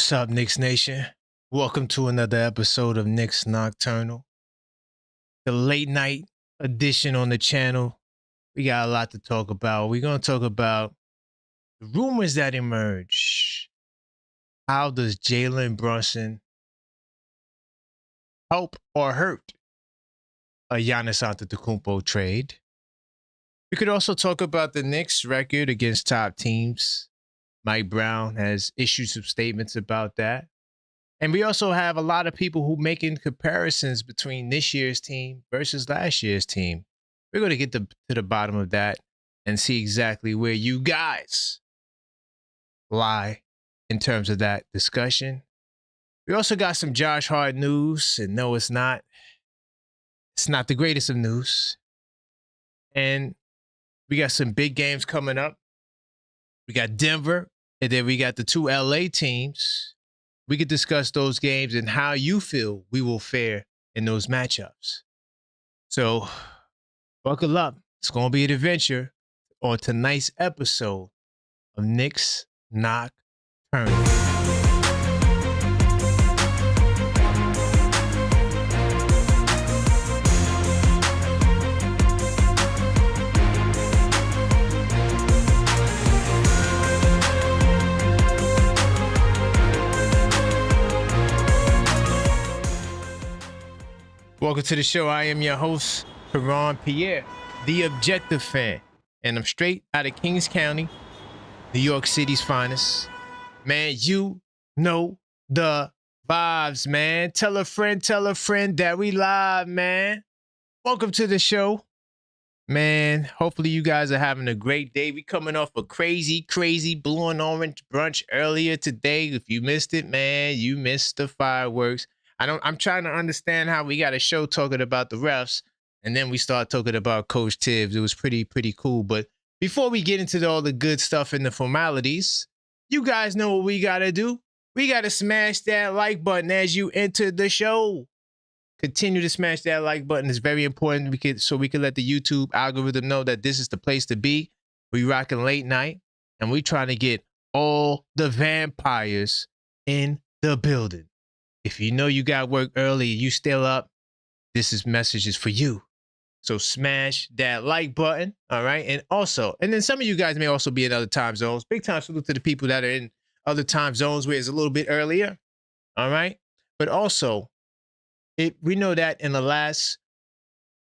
What's up, Knicks Nation? Welcome to another episode of Knicks Nocturnal, the late night edition on the channel. We got a lot to talk about. We're going to talk about the rumors that emerge. How does Jalen Brunson help or hurt a Giannis Antetokounmpo trade? We could also talk about the Knicks' record against top teams. Mike Brown has issued some statements about that. And we also have a lot of people who making comparisons between this year's team versus last year's team. We're going to get to the bottom of that and see exactly where you guys lie in terms of that discussion. We also got some Josh Hart news, and no, it's not the greatest of news. And we got some big games coming up. We got Denver, and then we got the two LA teams. We could discuss those games and how you feel we will fare in those matchups. So buckle up. It's going to be an adventure on tonight's episode of Knicks Nocturnal. Welcome to the show. I am your host, Karan Pierre, the Objective Fan, and I'm straight out of Kings County, New York City's finest. Man, you know the vibes, man. Tell a friend that we live, man. Welcome to the show. Man, hopefully you guys are having a great day. We coming off a crazy blue and orange brunch earlier today. If you missed it, man, you missed the fireworks. I'm trying to understand how we got a show talking about the refs, and then we start talking about Coach Tibbs. It was pretty cool. But before we get into all the good stuff and the formalities, you guys know what we got to do. We got to smash that like button as you enter the show. Continue to smash that like button. It's very important so we can let the YouTube algorithm know that this is the place to be. We rocking late night, and we trying to get all the vampires in the building. If you know you got work early, you still up, this message is for you. So smash that like button, all right? And then some of you guys may also be in other time zones. Big time salute to the people that are in other time zones where it's a little bit earlier, all right? But also, we know that in the last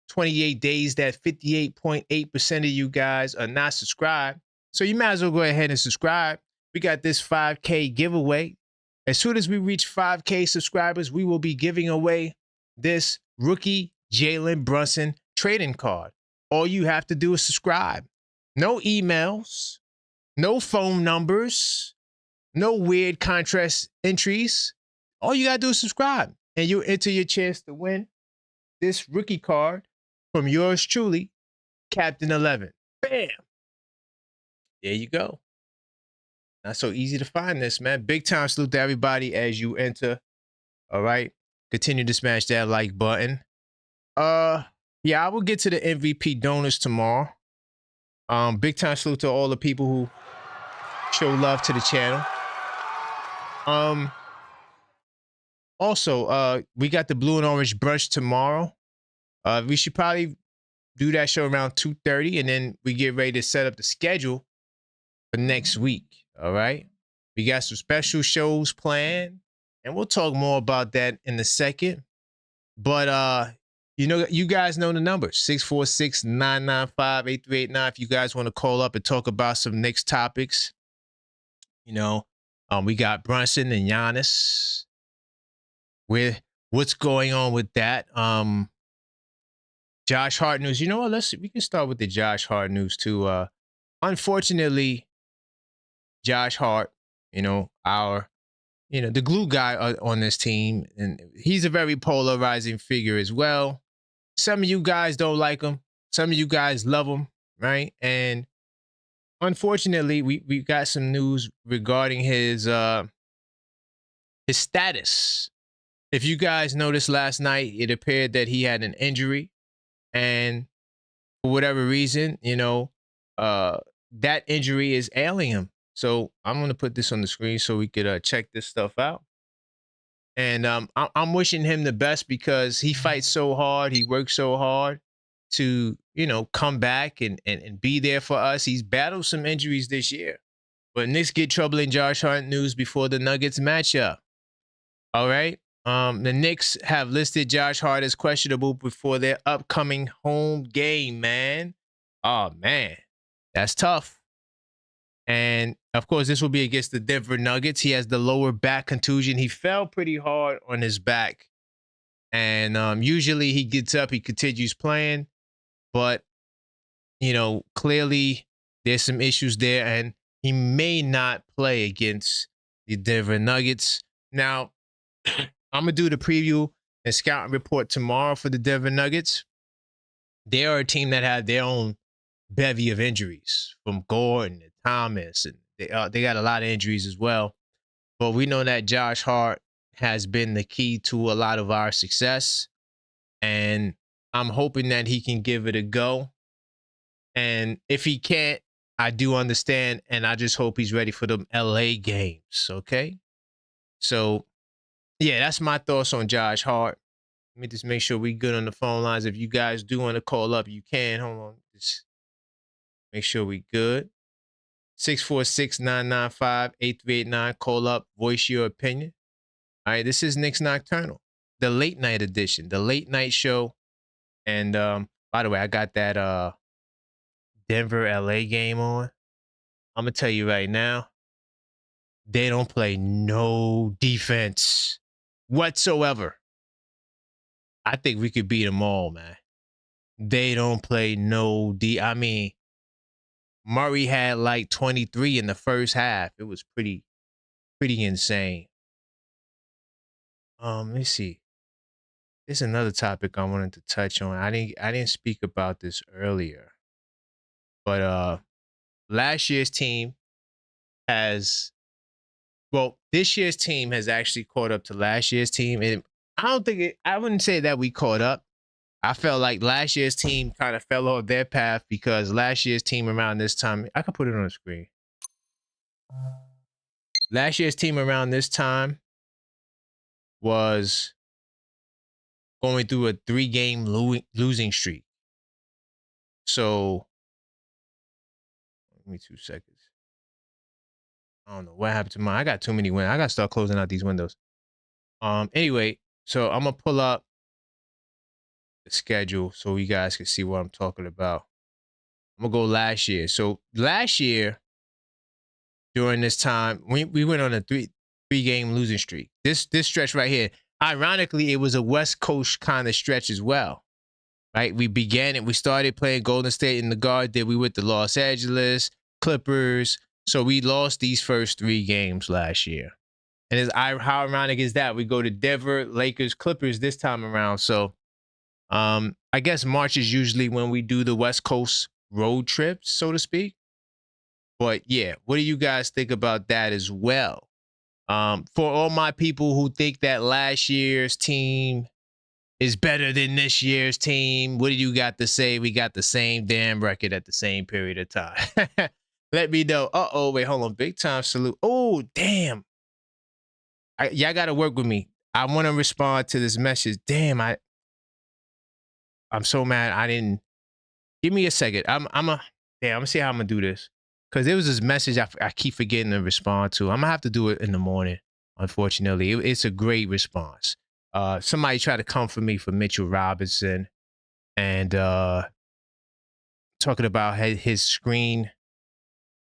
28 days that 58.8% of you guys are not subscribed. So you might as well go ahead and subscribe. We got this 5K giveaway. As soon as we reach 5K subscribers, we will be giving away this rookie Jalen Brunson trading card. All you have to do is subscribe. No emails, no phone numbers, no weird contrast entries. All you got to do is subscribe, and you'll enter your chance to win this rookie card from yours truly, Captain 11. Bam! There you go. Not so easy to find this, man. Big time salute to everybody as you enter. All right. Continue to smash that like button. Yeah, I will get to the MVP donors tomorrow. Big time salute to all the people who show love to the channel. Also, we got the blue and orange brunch tomorrow. We should probably do that show around 2:30, and then we get ready to set up the schedule for next week. All right. We got some special shows planned, and we'll talk more about that in a second. But you guys know the numbers. 646-995-8389. If you guys want to call up and talk about some Knicks topics. We got Brunson and Giannis. What's going on with that? Josh Hart news. You know what? We can start with the Josh Hart news too. Unfortunately, Josh Hart, the glue guy on this team, and he's a very polarizing figure as well. Some of you guys don't like him. Some of you guys love him, right? And unfortunately, we got some news regarding his status. If you guys noticed last night, it appeared that he had an injury, and for whatever reason, that injury is ailing him. So I'm gonna put this on the screen so we could check this stuff out. And I'm wishing him the best because he fights so hard, he works so hard to, you know, come back and be there for us. He's battled some injuries this year. But Knicks get troubling Josh Hart news before the Nuggets matchup. All right. The Knicks have listed Josh Hart as questionable before their upcoming home game, man. Oh, man. That's tough. And, of course, this will be against the Denver Nuggets. He has the lower back contusion. He fell pretty hard on his back. And usually he gets up, he continues playing. But, you know, clearly there's some issues there. And he may not play against the Denver Nuggets. Now, I'm going to do the preview and scouting report tomorrow for the Denver Nuggets. They are a team that had their own bevy of injuries from Gordon and Thomas, and they got a lot of injuries as well. But we know that Josh Hart has been the key to a lot of our success, and I'm hoping that he can give it a go. And if he can't, I do understand, and I just hope he's ready for the LA games, okay? So, yeah, that's my thoughts on Josh Hart. Let me just make sure we good on the phone lines. If you guys do want to call up, you can. Hold on. Just make sure we good. 646-995-8389. Call up. Voice your opinion. All right, this is Knicks Nocturnal, the late night edition, the late night show. And by the way, I got that Denver LA game on. I'm going to tell you right now, they don't play no defense whatsoever. I think we could beat them all, man. They don't play no D. I mean, Murray had like 23 in the first half. It was pretty insane. Let me see. There's another topic I wanted to touch on. I didn't speak about this earlier. But last year's team has, well, this year's team has actually caught up to last year's team. And I wouldn't say that we caught up. I felt like last year's team kind of fell off their path because last year's team around this time, I can put it on the screen. Last year's team around this time was going through a 3-game losing streak. So, give me 2 seconds. I don't know what happened to mine. I got too many wins. I got to start closing out these windows. Anyway, so I'm going to pull up the schedule so you guys can see what I'm talking about. I'm going to go last year. So last year, during this time, we went on a three-game losing streak. This stretch right here, ironically, it was a West Coast kind of stretch as well, right? We started playing Golden State in the Garden. We went to Los Angeles, Clippers. So we lost these first 3 games last year. And how ironic is that? We go to Denver, Lakers, Clippers this time around. So I guess March is usually when we do the West Coast road trips, so to speak. But yeah, what do you guys think about that as well? For all my people who think that last year's team is better than this year's team, what do you got to say? We got the same damn record at the same period of time. Let me know. Uh-oh, wait, hold on. Big time salute. Oh, damn. Y'all got to work with me. I want to respond to this message. Damn, I'm so mad I didn't. Give me a second. I'm gonna see how I'm gonna do this. Because there was this message I keep forgetting to respond to. I'm gonna have to do it in the morning, unfortunately. It's a great response. Somebody tried to come for me for Mitchell Robinson and talking about his screen.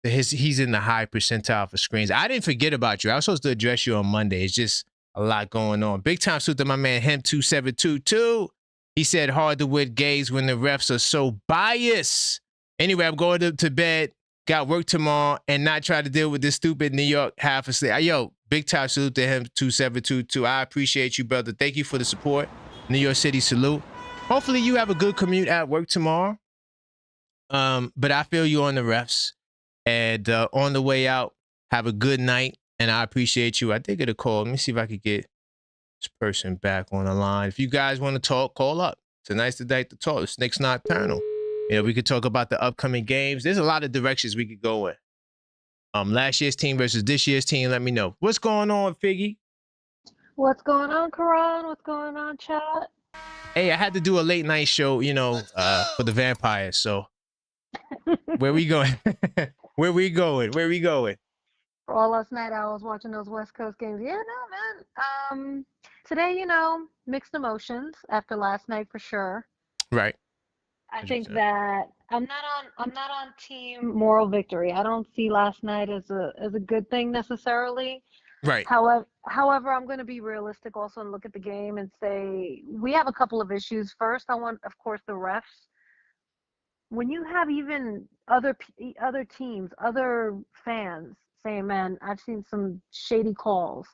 He's in the high percentile for screens. I didn't forget about you. I was supposed to address you on Monday. It's just a lot going on. Big time salute to my man, Him2722. He said hard to win games when the refs are so biased. Anyway, I'm going to bed. Got work tomorrow and not try to deal with this stupid New York half asleep. Yo, big time salute to Him2722. I appreciate you, brother. Thank you for the support. New York City salute. Hopefully you have a good commute at work tomorrow. But I feel you on the refs. And on the way out, have a good night. And I appreciate you. I did get a call. Let me see if I could get this person back on the line. If you guys want to talk, call up. It's a nice night to talk. It's Knicks Nocturnal. You know, we could talk about the upcoming games. There's a lot of directions we could go in. Last year's team versus this year's team. Let me know. What's going on, Figgy? What's going on, Karan? What's going on, chat? Hey, I had to do a late night show, for the vampires. So where we going? Where we going? Where we going? All last night I was watching those West Coast games. Yeah, no, man. Today, mixed emotions after last night for sure. Right. I think 100%. that I'm not on team moral victory. I don't see last night as a good thing necessarily. Right. However, I'm going to be realistic also and look at the game and say we have a couple of issues. First, I want, of course, the refs. When you have even other teams, other fans saying, "Man, I've seen some shady calls,"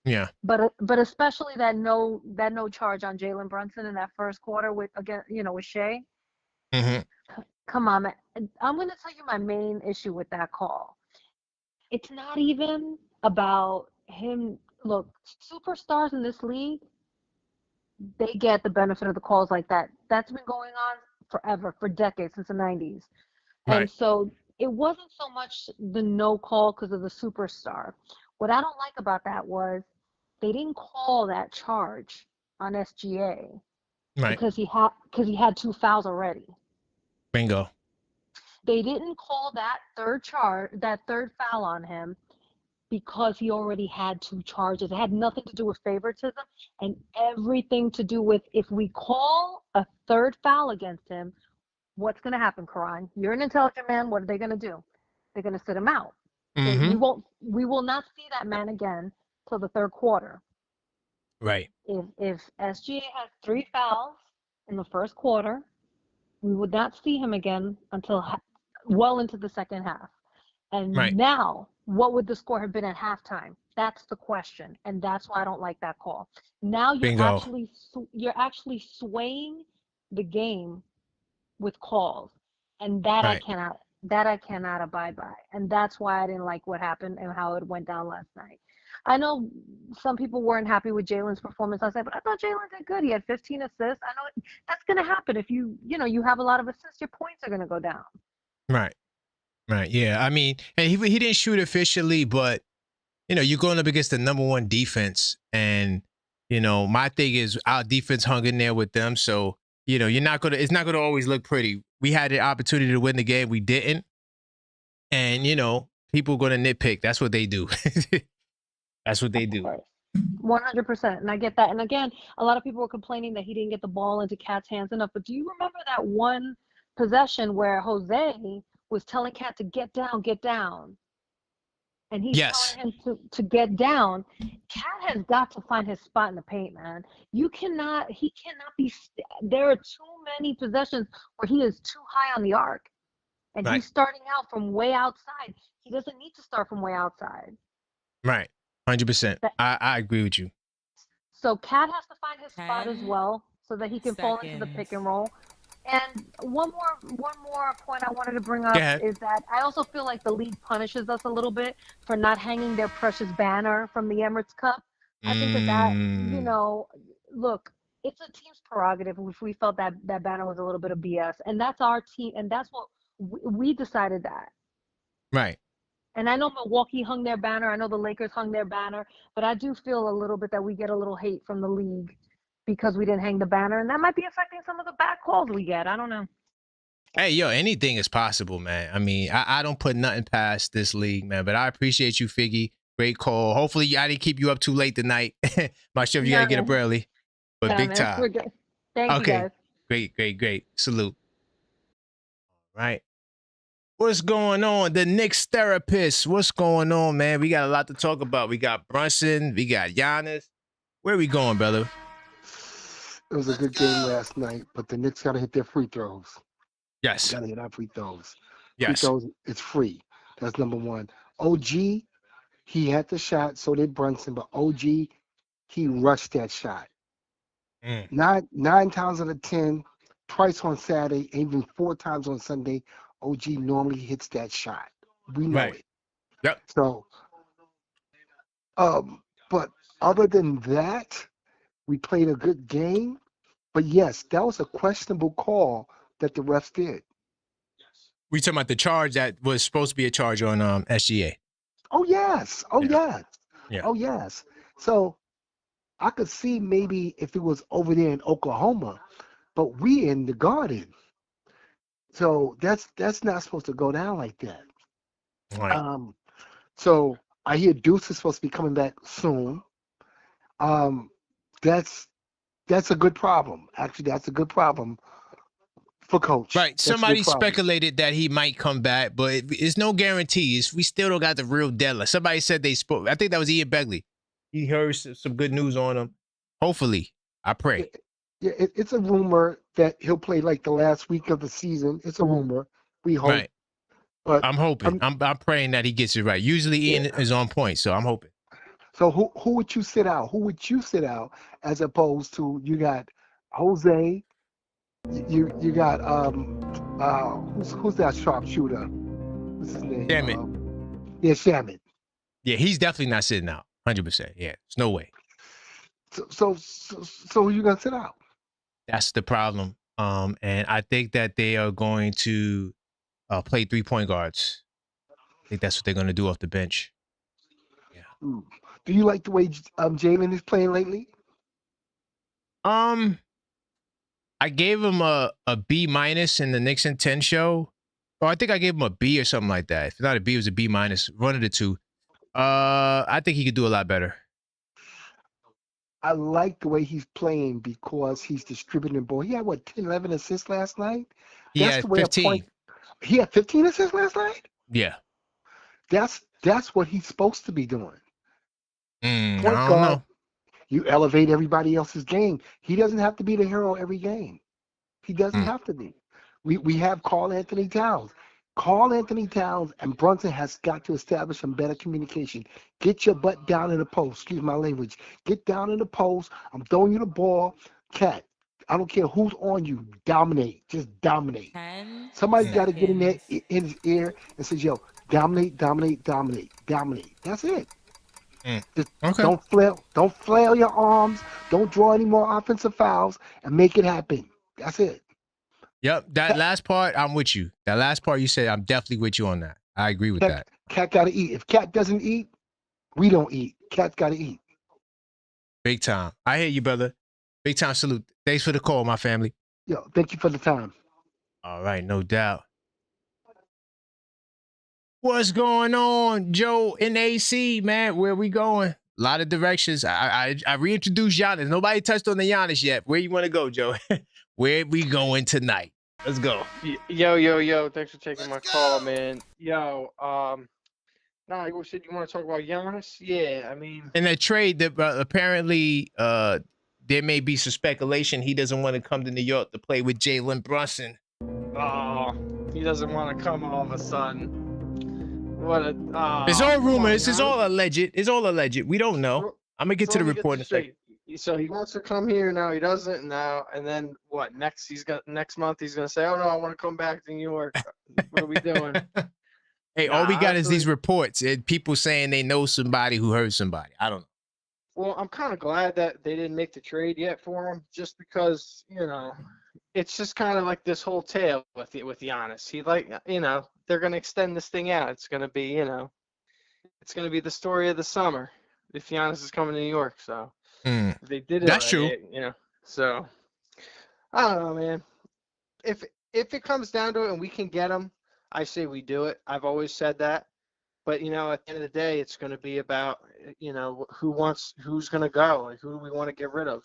Yeah. but especially that no charge on Jalen Brunson in that first quarter with Shea. Mm-hmm. Come on, man. I'm going to tell you my main issue with that call. It's not even about him. Look, superstars in this league, they get the benefit of the calls like that. That's been going on forever, for decades, since the 90s. And Right. so it wasn't so much the no call because of the superstar. What I don't like about that was they didn't call that charge on SGA Right. because he had two fouls already. Bingo. They didn't call that third foul on him because he already had two charges. It had nothing to do with favoritism and everything to do with if we call a third foul against him, what's going to happen, Karan? You're an intelligent man. What are they going to do? They're going to sit him out. We Mm-hmm. won't. We will not see that man again till the third quarter. Right. If SGA has three fouls in the first quarter, we would not see him again until well into the second half. And Right. now, what would the score have been at halftime? That's the question, and that's why I don't like that call. Now Bingo. you're actually swaying the game with calls, and that I Right. cannot abide by, and that's why I didn't like what happened and how it went down last night. I know some people weren't happy with Jalen's performance last night, but I thought Jalen did good. He had 15 assists. I know that's going to happen if you have a lot of assists. Your points are going to go down. Right. Right. Yeah. I mean, and he didn't shoot efficiently, but you're going up against the number one defense, and my thing is our defense hung in there with them. So you're not gonna. It's not gonna always look pretty. We had the opportunity to win the game, we didn't, and people are gonna nitpick. That's what they do. That's what they Of do. course. 100%. And I get that. And again, a lot of people were complaining that he didn't get the ball into Cat's hands enough. But do you remember that one possession where Jose was telling Cat to get down, get down? And he's Yes. telling him to get down. Cat has got to find his spot in the paint, man. He cannot be, there are too many possessions where he is too high on the arc. And Right. he's starting out from way outside. He doesn't need to start from way outside. Right. 100%. I agree with you. So Cat has to find his spot as 10 well so that he can fall into the pick and roll. And one more point I wanted to bring up is that I also feel like the league punishes us a little bit for not hanging their precious banner from the Emirates Cup. I think look, it's a team's prerogative if we felt that banner was a little bit of BS. And that's our team, and that's what we decided that. Right. And I know Milwaukee hung their banner. I know the Lakers hung their banner. But I do feel a little bit that we get a little hate from the league because we didn't hang the banner. And that might be affecting some of the bad calls we get. I don't know. Hey, yo, anything is possible, man. I mean, I don't put nothing past this league, man. But I appreciate you, Figgy. Great call. Hopefully, I didn't keep you up too late tonight. Not sure if you got to get up early. But big man, time. we're good. Thank you, Okay. guys. Great. Salute. Right. What's going on? The Knicks therapist. What's going on, man? We got a lot to talk about. We got Brunson. We got Giannis. Where we going, brother? It was a good game last night, but the Knicks got to hit their free throws. Yes. Got to hit our free throws. Yes. Free throws, it's free. That's number one. OG, he had the shot, so did Brunson, but OG, he rushed that shot. Nine times out of 10, twice on Saturday, even 4 times on Sunday, OG normally hits that shot. We know it. Yep. So, but other than that, we played a good game. But yes, that was a questionable call that the refs did. We talking about the charge that was supposed to be a charge on SGA. Oh yes. Oh Yeah. yes. Yeah. Oh yes. So I could see maybe if it was over there in Oklahoma, but we in the Garden. So that's not supposed to go down like that. Right. So I hear Deuce is supposed to be coming back soon. Um, that's a good problem. Actually, that's a good problem for coach. Right. That's a good Somebody problem. speculated that he might come back, but it's no guarantees. We still don't got the real deadline. Somebody said they spoke. I think that was Ian Begley. He heard some good news on him. Hopefully, I pray. Yeah, it's a rumor that he'll play like the last week of the season. It's a rumor. We hope. Right. But I'm hoping. I'm praying that he gets it right. Usually Ian is on point, so I'm hoping. So who would you sit out? Who would you sit out as opposed to you got Jose? You got who's that sharpshooter? What's his name? Shaman. Shaman. Yeah, he's definitely not sitting out. 100%. Yeah, there's no way. So who you gonna sit out? That's the problem. And I think that they are going to play 3-point guards. I think that's what they're going to do off the bench. Yeah. Do you like the way Jalen is playing lately? I gave him a B- in the Knicks and 10 show. Or I think I gave him a B or something like that. If not a B, it was a B-. One of the two. I think he could do a lot better. I like the way he's playing because he's distributing ball. He had 10, 11 assists last night. He had 15. He had 15 assists last night. Yeah. That's what he's supposed to be doing. I don't know. You elevate everybody else's game. He doesn't have to be the hero every game. He doesn't have to be. We have Karl Anthony Towns. Karl Anthony Towns and Brunson has got to establish some better communication. Get your butt down in the post. Excuse my language. Get down in the post. I'm throwing you the ball. Cat, I don't care who's on you. Dominate. Just dominate. Somebody's got to get in there in his ear and say, yo, dominate, dominate, dominate, dominate. That's it. Just don't flail your arms. Don't draw any more offensive fouls and make it happen. That's it. Yep. That last part, I'm with you. That last part you said, I'm definitely with you on that. I agree with that. Cat got to eat. If Cat doesn't eat, we don't eat. Cat's got to eat. Big time. I hear you, brother. Big time salute. Thanks for the call, my family. Yo, thank you for the time. All right, no doubt. What's going on, Joe in AC, man? Where we going? A lot of directions. I reintroduced Giannis. Nobody touched on the Giannis yet. Where you want to go, Joe? Where we going tonight? Let's go. Yo. Thanks for taking my call, man. Yo, you said you want to talk about Giannis? Yeah, I mean. In that trade, that apparently there may be some speculation he doesn't want to come to New York to play with Jalen Brunson. Oh, he doesn't want to come all of a sudden. It's all rumors. It's all alleged. It's all alleged. We don't know. I'm gonna get to the report in a second. So he wants to come here now. He doesn't now. And then what? Next month he's gonna say, "Oh no, I want to come back to New York." What are we doing? Hey, all we got is these reports. People saying they know somebody who hurt somebody. I don't know. Well, I'm kind of glad that they didn't make the trade yet for him, just because it's just kind of like this whole tale with Giannis. He they're gonna extend this thing out. It's gonna be it's gonna be the story of the summer if Giannis is coming to New York. So they did it. That's true. So I don't know, man. If it comes down to it and we can get him, I say we do it. I've always said that. But at the end of the day, it's going to be about who's going to go, like who do we want to get rid of.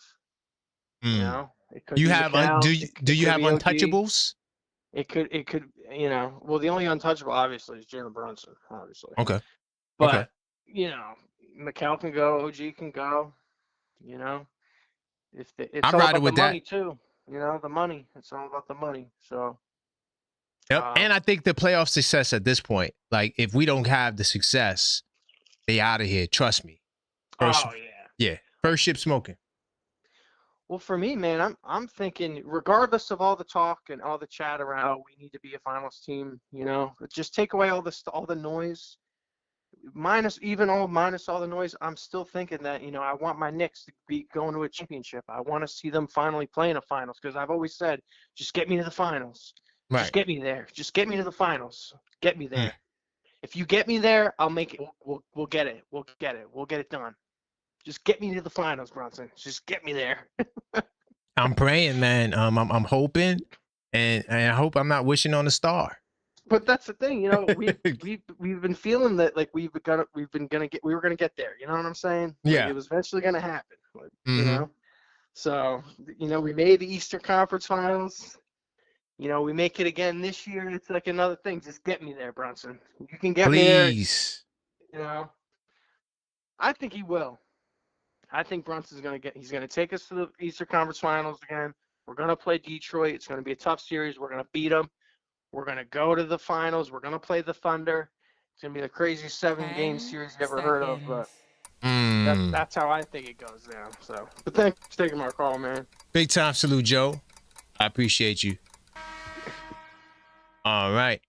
It could you be have Mikal, do you have OG. untouchables? It could well, the only untouchable obviously is Jalen Brunson, obviously. Okay. But Mikal can go, OG can go. If it's I'm all riding about with the that. money too. The money. It's all about the money. So. Yep. And I think the playoff success at this point, like if we don't have the success, they out of here. Trust me. Yeah. First ship smoking. Well, for me, man, I'm thinking, regardless of all the talk and all the chat around, we need to be a finals team. Just take away all the noise, minus all the noise. I'm still thinking that I want my Knicks to be going to a championship. I want to see them finally playing a finals because I've always said, just get me to the finals. Right. Just get me there. Just get me to the finals. Get me Mm. there. If you get me there, I'll make it. We'll get it. We'll get it. We'll get it done. Just get me to the finals, Brunson. Just get me there. I'm praying, man. I'm hoping, and I hope I'm not wishing on a star. But that's the thing, you know, we've been feeling that like we were gonna get there. You know what I'm saying? Like, Yeah. it was eventually gonna happen. Like, Mhm. You know. So, you know, we made the Eastern Conference Finals. You know, we make it again this year. It's like another thing. Just get me there, Brunson. You can get me there. Please. You know, I think he will. I think Brunson's he's gonna take us to the Eastern Conference Finals again. We're gonna play Detroit. It's gonna be a tough series. We're gonna beat them. We're gonna go to the finals. We're gonna play the Thunder. It's gonna be the craziest 7-game series you ever heard of. But that's how I think it goes down. So, but thanks for taking my call, man. Big time salute, Joe. I appreciate you. All right.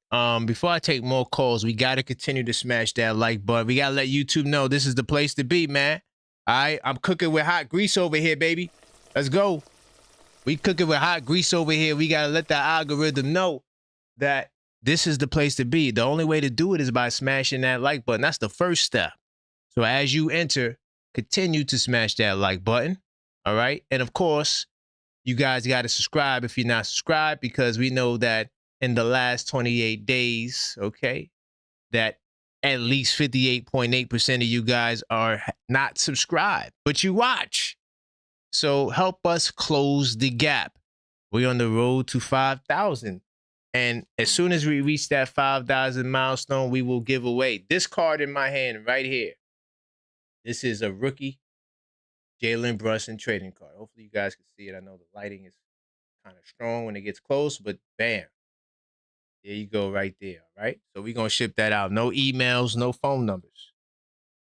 Before I take more calls, we got to continue to smash that like button. We got to let YouTube know this is the place to be, man. All right. I'm cooking with hot grease over here, baby. Let's go. We cooking with hot grease over here. We got to let the algorithm know that this is the place to be. The only way to do it is by smashing that like button. That's the first step. So as you enter, continue to smash that like button. All right. And of course, you guys got to subscribe if you're not subscribed, because we know that in the last 28 days, okay, that at least 58.8% of you guys are not subscribed, but you watch. So help us close the gap. We're on the road to 5,000. And as soon as we reach that 5,000 milestone, we will give away this card in my hand right here. This is a rookie Jalen Brunson trading card. Hopefully you guys can see it. I know the lighting is kind of strong when it gets close, but bam. There you go right there, all right? So we're going to ship that out. No emails, no phone numbers.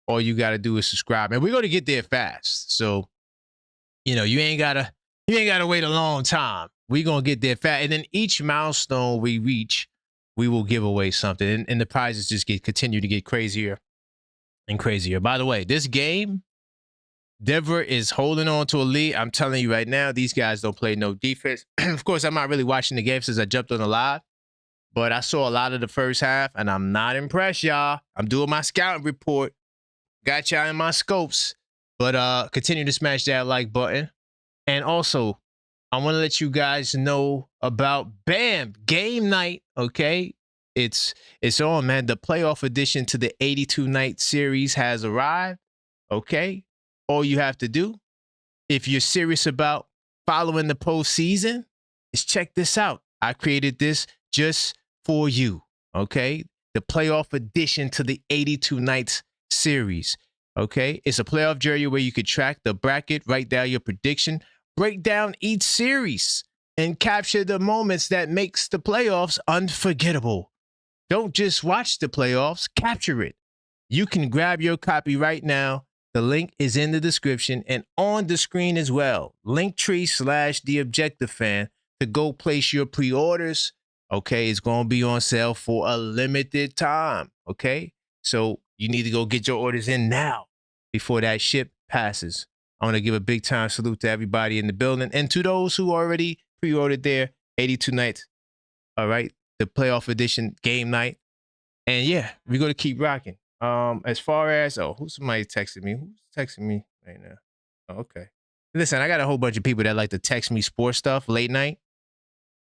All you got to do is subscribe. And we're going to get there fast. So, you know, you ain't got to wait a long time. We're going to get there fast. And then each milestone we reach, we will give away something. And the prizes just continue to get crazier and crazier. By the way, this game, Denver is holding on to a lead. I'm telling you right now, these guys don't play no defense. Of course, I'm not really watching the game since I jumped on the live. But I saw a lot of the first half, and I'm not impressed, y'all. I'm doing my scouting report. Got y'all in my scopes. But continue to smash that like button. And also, I want to let you guys know about BAM! Game Night, okay? It's on, man. The playoff edition to the 82-night series has arrived, okay? All you have to do, if you're serious about following the postseason, is check this out. I created this just for you, okay? The playoff edition to the 82 nights series, okay? It's a playoff journey where you could track the bracket, write down your prediction, break down each series, and capture the moments that makes the playoffs unforgettable. Don't just watch the playoffs, capture it. You can grab your copy right now. The link is in the description and on the screen as well. Linktree/TheObjectiveFan to go place your pre-orders. Okay, it's going to be on sale for a limited time, okay? So you need to go get your orders in now before that ship passes. I want to give a big time salute to everybody in the building and to those who already pre-ordered their 82 nights, all right? The playoff edition game night. And yeah, we're going to keep rocking. As far as, who's somebody texting me? Who's texting me right now? Oh, okay. Listen, I got a whole bunch of people that like to text me sports stuff late night.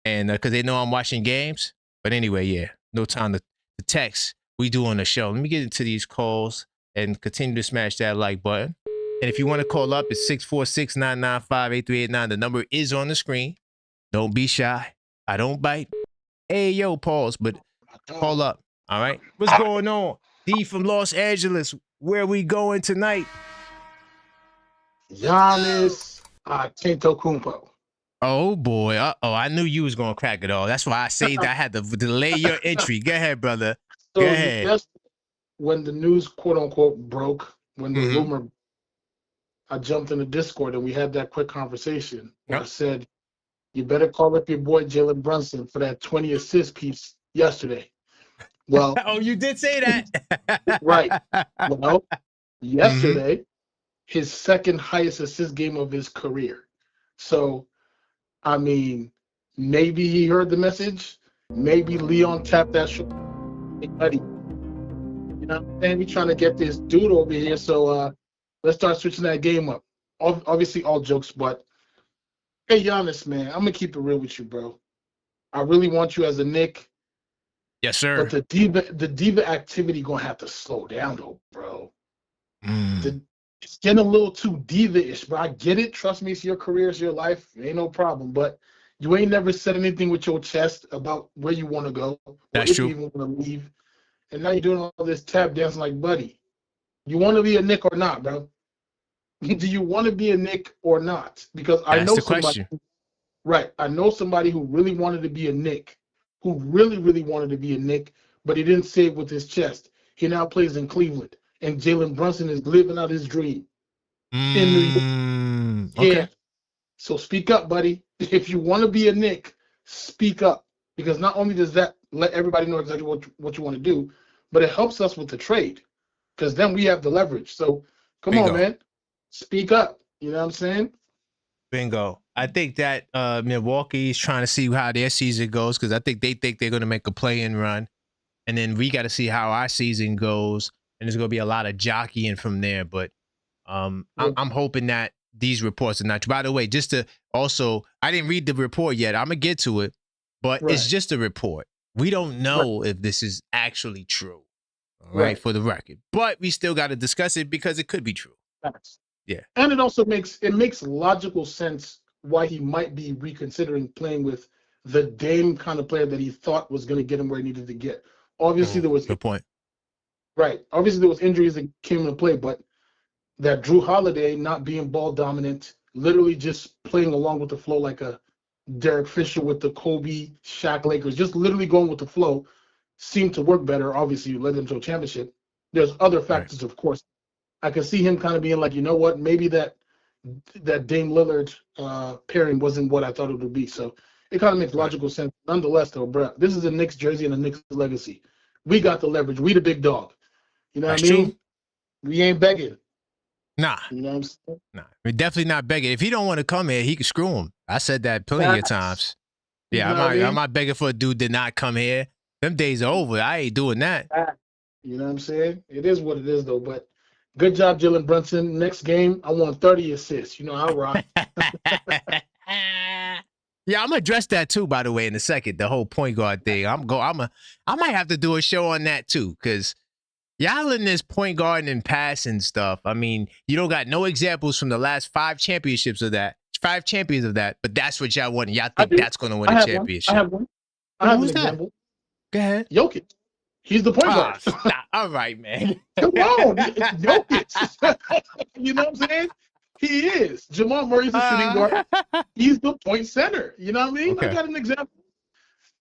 And because they know I'm watching games. But anyway, yeah, no time to text. We do on the show. Let me get into these calls and continue to smash that like button. And if you want to call up, it's 646-995-8389. The number is on the screen. Don't be shy. I don't bite. Hey, yo, pause, but call up. All right. What's going on? D from Los Angeles. Where are we going tonight? Giannis Antetokounmpo. Oh boy! I knew you was gonna crack it all. That's why I saved. I had to delay your entry. Go ahead, brother. So Go ahead. just when the news, quote unquote, broke, when the Mhm. rumor, I jumped in the Discord and we had that quick conversation. Where I Yep. said, "You better call up your boy Jalen Brunson for that 20 assist piece yesterday." Well, Oh, you did say that. Right. Well, yesterday, his second highest assist game of his career. So, I mean, maybe he heard the message. Maybe Leon tapped that shoulder. Hey, buddy, you know what I'm saying? We trying to get this dude over here, so let's start switching that game up. Obviously, all jokes, but hey, Giannis, man, I'm gonna keep it real with you, bro. I really want you as a Knick, Yes, but sir. the diva activity gonna have to slow down, though, bro. Mm. It's getting a little too diva-ish, but I get it. Trust me, it's your career, it's your life. It ain't no problem. But you ain't never said anything with your chest about where you want to go or That's if you true. even want to leave. And now you're doing all this tap dancing like, buddy, you want to be a Knick or not, bro? Do you want to be a Knick or not? Because I That's know the somebody, question. right? I know somebody who really wanted to be a Knick, who really, really wanted to be a Knick, but he didn't say it with his chest. He now plays in Cleveland, and Jalen Brunson is living out his dream in New York. Yeah. Okay. So speak up, buddy. If you want to be a Knick, speak up. Because not only does that let everybody know exactly what you want to do, but it helps us with the trade. Because then we have the leverage. So come on, Bingo. man. Speak up. You know what I'm saying? Bingo. I think that Milwaukee is trying to see how their season goes because I think they're going to make a play-in run, and then we got to see how our season goes, and there's going to be a lot of jockeying from there. But I'm hoping that these reports are not true. By the way, just to also, I didn't read the report yet. I'm gonna get to it, but it's Right. just a report. We don't know if this is actually true. All right, Right. for the record, but we still got to discuss it because it could be true. Facts. Yeah. And it also makes logical sense why he might be reconsidering playing with the Dame kind of player that he thought was going to get him where he needed to get. Obviously, there was Good point. right. Obviously, there was injuries that came into play, but that Drew Holiday not being ball dominant, literally just playing along with the flow like a Derek Fisher with the Kobe, Shaq Lakers, just literally going with the flow, seemed to work better. Obviously, you led them to a championship. There's other factors, of course. I can see him kind of being like, you know what, maybe that Dame Lillard pairing wasn't what I thought it would be. So it kind of makes logical sense. Nonetheless, though, bro, this is a Knicks jersey and a Knicks legacy. We got the leverage. We the big dog. You know That's what I mean? true. We ain't begging. Nah, You know what I'm saying? nah. We're definitely not begging. If he don't want to come here, he can screw him. I said that plenty of times. You Yeah, know what I I'm mean? not begging for a dude to not come here. Them days are over. I ain't doing that. You know what I'm saying? It is what it is, though. But good job, Jalen Brunson. Next game, I want 30 assists. You know how I rock. Yeah, I'm gonna address that too. By the way, in a second, the whole point guard thing. I might have to do a show on that too, because y'all in this point guard and passing stuff. I mean, you don't got no examples from the last 5 championships of that, 5 champions of that, but that's what y'all want. Y'all think that's gonna win a championship. I have one. I have an Who's that? example. Go ahead. Jokic. He's the point guard. Stop. All right, man. Come on, it's Jokic. You know what I'm saying? He is. Jamal Murray's the shooting guard. He's the point center. You know what I mean? Okay. I got an example.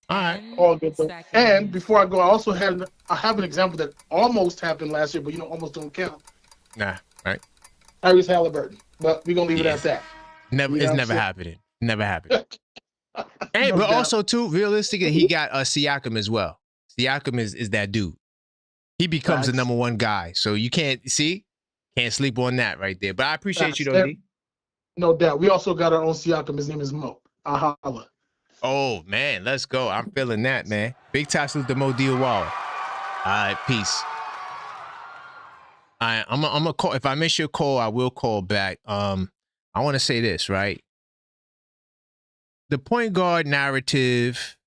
All right. All good. Though. And before I go, I have an example that almost happened last year, but almost don't count. Nah, right. Tyrese Halliburton. But we're gonna leave it at that. Never. It's never happening. Never happened. Hey, No but doubt. also too, realistically, he got Siakam as well. Siakam is that dude. He becomes the Facts. #1 guy. So you can't sleep on that right there. But I appreciate you though, Facts. D. No doubt. We also got our own Siakam. His name is Mo. Ahala. Oh man, let's go. I'm feeling that, man. Big time salute to Mo Diawara. All right, peace. I'm a call. If I miss your call, I will call back. I want to say this, right? The point guard narrative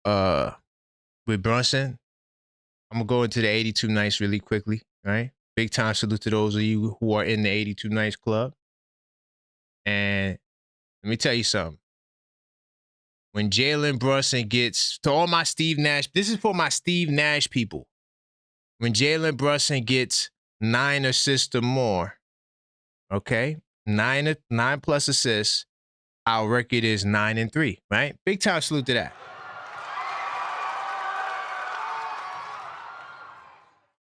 with Brunson, I'm gonna go into the 82 Nights really quickly, right? Big time salute to those of you who are in the 82 Nights club. And let me tell you something. When Jalen Brunson gets, to all my Steve Nash, this is for my Steve Nash people. When Jalen Brunson gets 9 assists or more, okay? 9 plus assists, our record is 9-3, right? Big time salute to that.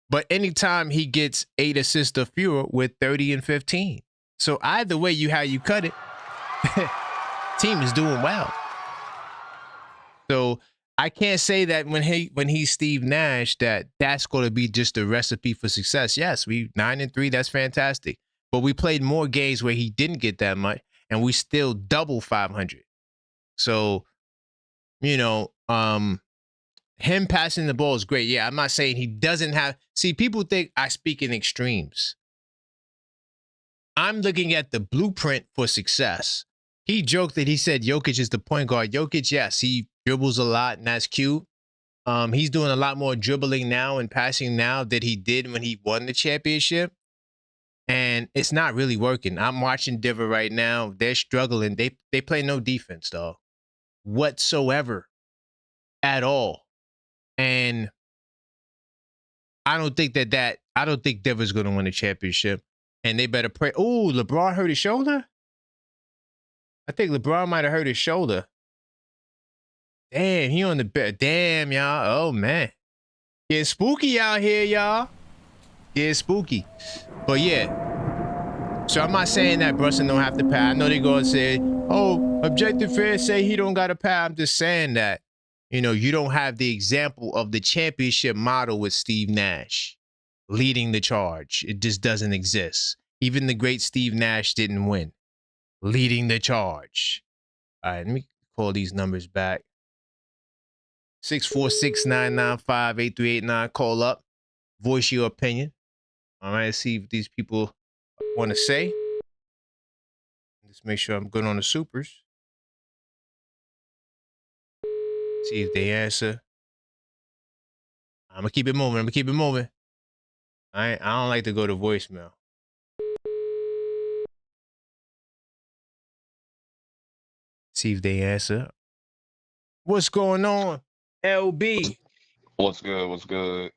But anytime he gets 8 assists or fewer, we're 30-15. So either way, how you cut it, team is doing well. So I can't say that when he's Steve Nash that's going to be just a recipe for success. Yes, we 9-3, that's fantastic. But we played more games where he didn't get that much, and we still double 500. So, Him passing the ball is great. Yeah, I'm not saying he doesn't have. See, people think I speak in extremes. I'm looking at the blueprint for success. He joked that he said Jokic is the point guard. Jokic, yes, he dribbles a lot, and that's cute. He's doing a lot more dribbling now and passing now than he did when he won the championship. And it's not really working. I'm watching Denver right now. They're struggling. They play no defense, though, whatsoever, at all. And I don't think I don't think Denver's going to win the championship. And they better pray. Oh, LeBron hurt his shoulder? I think LeBron might have hurt his shoulder. Damn, he on the bed. Damn, y'all. Oh, man. Getting spooky out here, y'all. Getting spooky. But, yeah. So I'm not saying that Brunson don't have to pay. I know they go and say, oh, objective fans say he don't got to pay. I'm just saying that, you know, you don't have the example of the championship model with Steve Nash leading the charge. It just doesn't exist. Even the great Steve Nash didn't win. Leading the charge. All right, let me call these numbers back. 646-995-8389. Call up. Voice your opinion. All right, see if these people want to say. Just make sure I'm good on the supers. See if they answer. I'm going to keep it moving. I don't like to go to voicemail. See if they answer. What's going on, LB? What's good?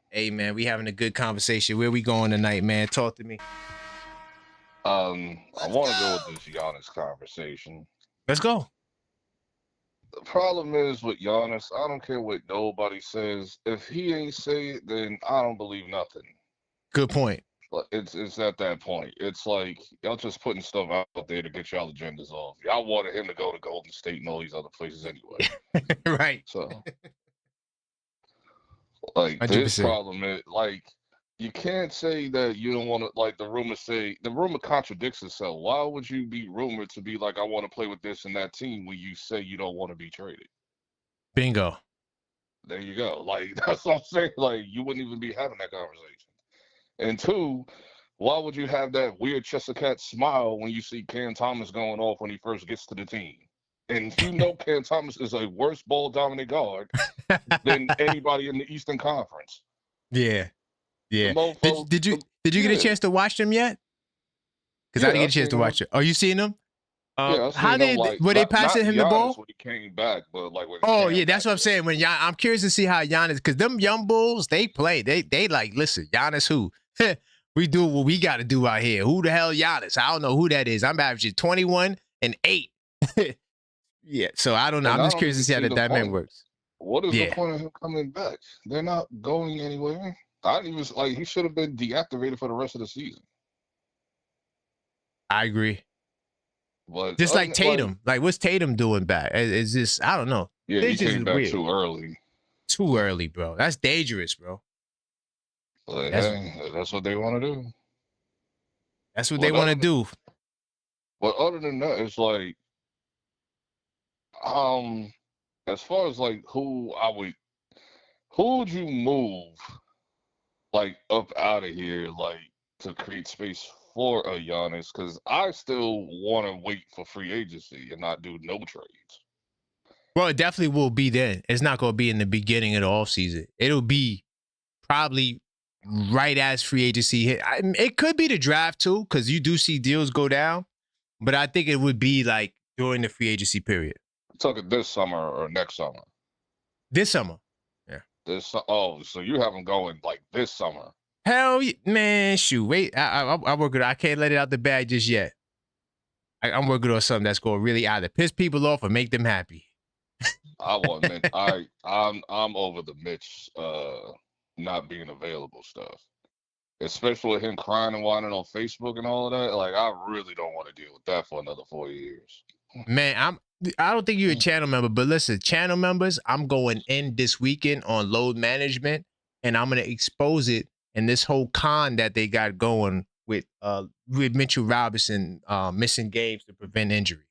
Hey, man, we having a good conversation. Where we going tonight, man? Talk to me. I want to go with this Giannis conversation. Let's go. The problem is with Giannis, I don't care what nobody says. If he ain't say it, then I don't believe nothing. Good point. But it's at that point. It's like y'all just putting stuff out there to get y'all agendas off. Y'all wanted him to go to Golden State and all these other places anyway. Right. So, like, 100%. this problem is, like, you can't say that you don't want to, like, the rumor contradicts itself. Why would you be rumored to be like, I want to play with this and that team when you say you don't want to be traded? Bingo. There you go. Like, that's what I'm saying. Like, you wouldn't even be having that conversation. And two, why would you have that weird Chester Cat smile when you see Cam Thomas going off when he first gets to the team? And you know Cam Thomas is a worse ball dominant guard than anybody in the Eastern Conference. Yeah. Yeah. Mofo, Did you get a chance to watch them yet? Because I didn't get a chance to watch it. Oh, you seen them? Yeah, how did were they passing him the ball? When he came back, but like that's what I'm saying. When I'm curious to see how Giannis, because them young bulls, they play. They like, listen, Giannis who? We do what we got to do out here. Who the hell Giannis? I don't know who that is. I'm averaging 21 and 8. Yeah, so I don't know. I'm just curious to see how the dynamic works. What is the point of him coming back? They're not going anywhere. I didn't even like he should have been deactivated for the rest of the season. I agree. But just like Tatum, like what's Tatum doing back? Is this? I don't know. Yeah, he came back too early. Too early, bro. That's dangerous, bro. But that's what they want to do. That's what they want to do. But other than that, it's like, as far as like who would you move like up out of here, like to create space for a Giannis? Because I still want to wait for free agency and not do no trades. Well, it definitely will be then. It's not going to be in the beginning of the offseason. It'll be probably right as free agency hit. It could be the draft too, because you do see deals go down. But I think it would be like during the free agency period. Talking this summer or next summer? This summer. Yeah. So you have them going like this summer? Hell, man, shoot. Wait, I work it. I can't let it out the bag just yet. I'm working on something that's going to really either piss people off or make them happy. I'm over the Mitch not being available stuff, especially with him crying and whining on Facebook and all of that. Like, I really don't want to deal with that for another 4 years. Man, I don't think you're a channel member, but listen, channel members, I'm going in this weekend on load management, and I'm going to expose it in this whole con that they got going with Mitchell Robinson missing games to prevent injury.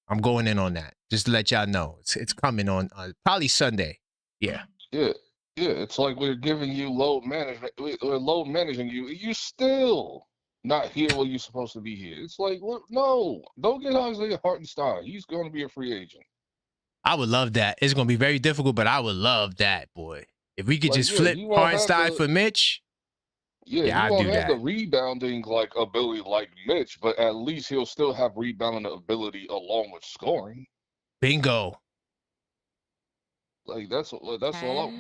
I'm going in on that, just to let y'all know. It's coming on probably Sunday. Yeah. Yeah, yeah. It's like we're giving you load management. We're load managing you. You still not here where you're supposed to be here. It's like, what? No, don't get Isaiah Hartenstein. He's going to be a free agent. I would love that. It's going to be very difficult, but I would love that, boy. If we could Like, just yeah, flip he won't have Hartenstein the for Mitch, yeah, yeah, he I'd won't do have the that. rebounding like ability like Mitch, but at least he'll still have rebounding ability along with scoring. Bingo. Like that's all. But that's all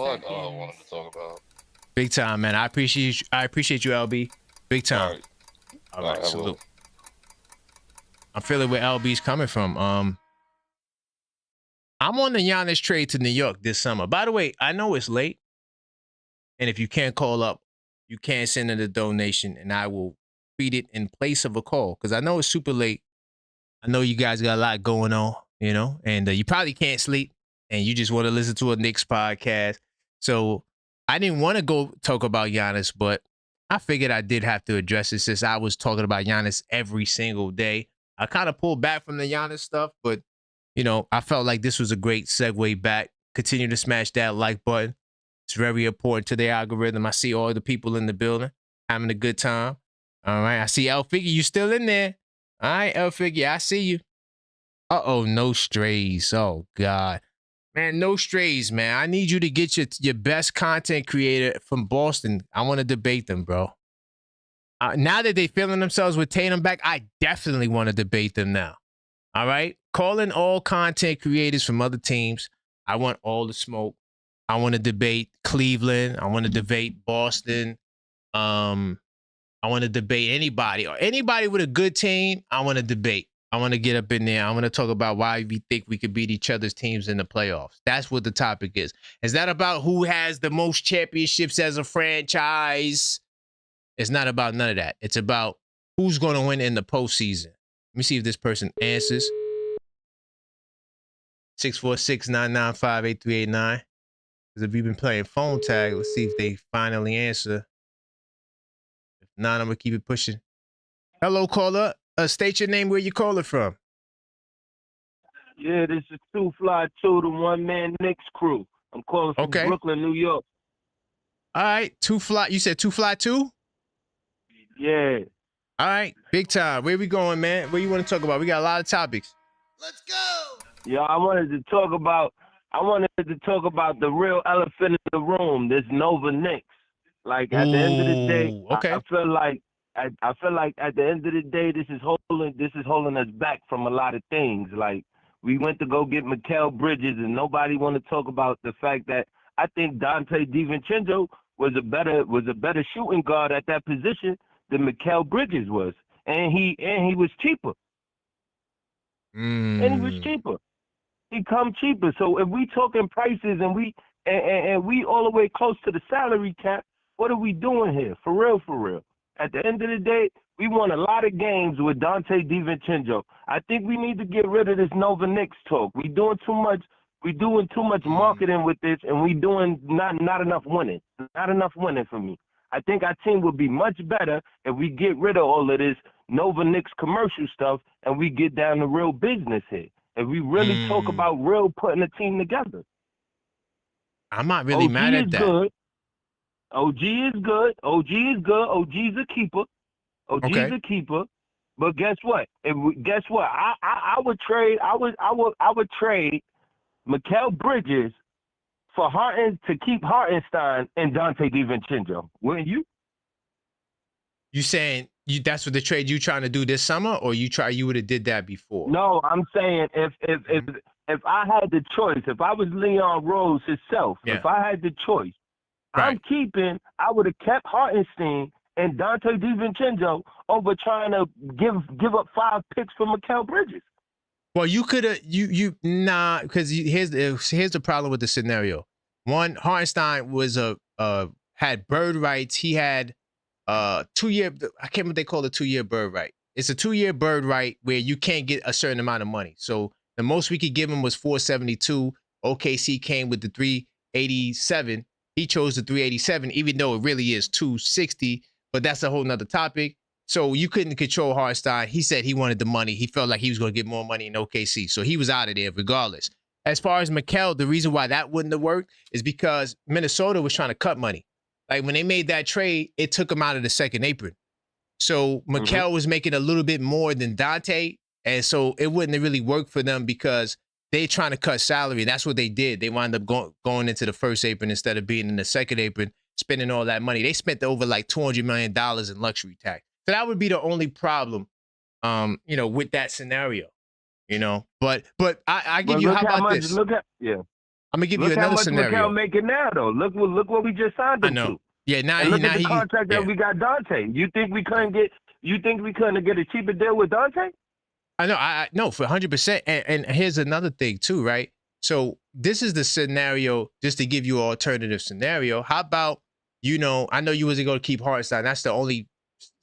I wanted to talk about. Big time, man. I appreciate you, LB. Big time. All right, salute. I'm feeling where LB's coming from. I'm on the Giannis trade to New York this summer. By the way, I know it's late, and if you can't call up, you can send in a donation, and I will feed it in place of a call because I know it's super late. I know you guys got a lot going on, you know, and you probably can't sleep, and you just want to listen to a Knicks podcast. So I didn't want to go talk about Giannis, but I figured I did have to address it since I was talking about Giannis every single day. I kind of pulled back from the Giannis stuff, but, you know, I felt like this was a great segue back. Continue to smash that like button. It's very important to the algorithm. I see all the people in the building having a good time. All right. I see El Figure. You still in there. All right, El Figure. I see you. Uh-oh, no strays. Oh, God. Man, no strays, man. I need you to get your best content creator from Boston. I want to debate them, bro. Now that they feeling themselves with Tatum back, I definitely want to debate them now. All right? Call in all content creators from other teams. I want all the smoke. I want to debate Cleveland. I want to debate Boston. I want to debate anybody or anybody with a good team. I want to debate. I want to get up in there. I want to talk about why we think we could beat each other's teams in the playoffs. That's what the topic is. Is that about who has the most championships as a franchise? It's not about none of that. It's about who's going to win in the postseason. Let me see if this person answers. 646-995-8389. Because if you've been playing phone tag, let's see if they finally answer. If not, I'm going to keep it pushing. Hello, caller. State your name, where you calling from. Yeah, this is TwoFly 2, the one-man Knicks crew. I'm calling from Brooklyn, New York. All right, TwoFly. You said TwoFly 2? Yeah. All right, big time. Where we going, man? What you want to talk about? We got a lot of topics. Let's go. Yeah, I wanted to talk about the real elephant in the room, this Nova Knicks. Like at the end of the day, okay. I feel like at the end of the day, this is holding us back from a lot of things. Like we went to go get Mikal Bridges, and nobody want to talk about the fact that I think Dante DiVincenzo was a better shooting guard at that position than Mikal Bridges was, and he was cheaper. And he was cheaper. He come cheaper. So if we talking prices and we all the way close to the salary cap, what are we doing here? For real, for real. At the end of the day, we won a lot of games with Dante DiVincenzo. I think we need to get rid of this Nova Knicks talk. We doing too much marketing with this, and we doing not enough winning. Not enough winning for me. I think our team would be much better if we get rid of all of this Nova Knicks commercial stuff and we get down to real business here. If we really talk about real putting a team together. I'm not really mad at that. Good. OG is good. OG is good. OG's a keeper. OG's a keeper. But guess what? I would trade Mikal Bridges for to keep Hartenstein and Dante DiVincenzo. Wouldn't you? You saying that's what the trade you trying to do this summer, or you would have did that before? No, I'm saying if I had the choice, if I was Leon Rose himself, if I had the choice, I would have kept Hartenstein and Dante DiVincenzo over trying to give up 5 picks for Mikal Bridges. Well, you could have because here's the problem with the scenario. One, Hartenstein was had bird rights. He had 2-year. I can't remember what they call the 2-year bird right. It's a 2-year bird right where you can't get a certain amount of money. So the most we could give him was $472. OKC came with the $387. He chose the $387, even though it really is $260. But that's a whole nother topic. So you couldn't control Hartenstein. He said he wanted the money. He felt like he was going to get more money in OKC. So he was out of there regardless. as far as Mikal, the reason why that wouldn't have worked is because Minnesota was trying to cut money. Like when they made that trade, it took him out of the second apron. So Mikal was making a little bit more than Dante, and so it wouldn't have really worked for them because they trying to cut salary. That's what they did. They wound up going into the first apron instead of being in the second apron, spending all that money. They spent over like $200 million in luxury tax. So that would be the only problem, with that scenario, But I give you, how about this? I'm gonna give you another scenario. Look how much making now, though. Look what we just signed him to. Yeah, now and look at the contract that we got Dante. You think we couldn't get a cheaper deal with Dante? I know, I know for 100%. And here's another thing too, right? So this is the scenario, just to give you an alternative scenario. How about, I know you wasn't going to keep Hart. That's the only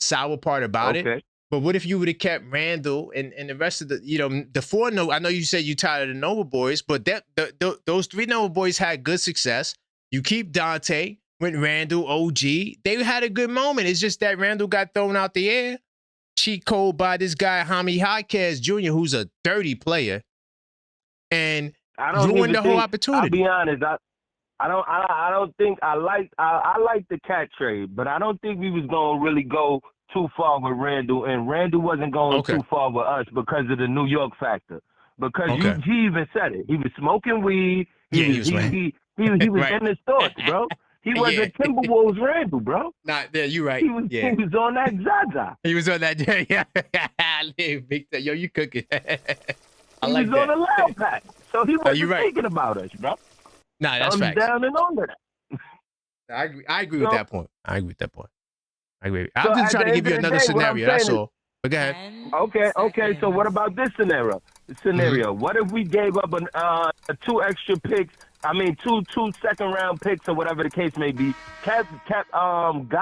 sour part about it. But what if you would have kept Randall and the rest of the four? No, I know you said you tired of the Nova boys, but those three Nova boys had good success. You keep Dante with Randall, OG. They had a good moment. It's just that Randall got thrown out the air. Cheat code by this guy, Jaime Jaquez Jr., who's a dirty player, and ruined the whole opportunity. I'll be honest. I don't think I like the cat trade, but I don't think we was gonna really go too far with Randall, and Randall wasn't going too far with us because of the New York factor. Because he even said it. He was smoking weed. He was right. He was in his thoughts, bro. He wasn't Timberwolves Randall, bro. Nah, yeah, you right. He was on that Zaza. He was on that. Yeah. Yo, you cooking. He was on a loud pack. So he wasn't thinking about us, bro. Nah, that's facts. Down and under that. I agree with that point. I agree. I'm just trying to give you another scenario. That's all. But go ahead. Okay. So what about this scenario? What if we gave up two extra picks? I mean, two second round picks or whatever the case may be. Got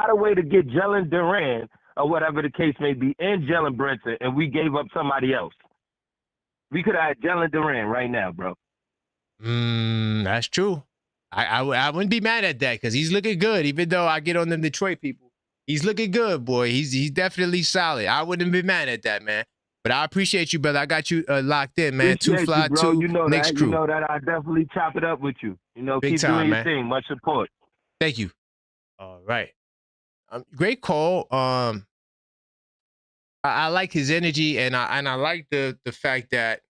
a way to get Jalen Duran or whatever the case may be and Jalen Brunson, and we gave up somebody else. We could have had Jalen Duran right now, bro. That's true. I wouldn't be mad at that because he's looking good. Even though I get on them Detroit people, he's looking good, boy. He's definitely solid. I wouldn't be mad at that, man. But I appreciate you, brother. I got you locked in, man. TwoFly, Knicks crew. You know that I definitely chop it up with you. Big keep time, doing man. your thing. Much support. Thank you. All right. Great call. I like his energy, and I like the fact that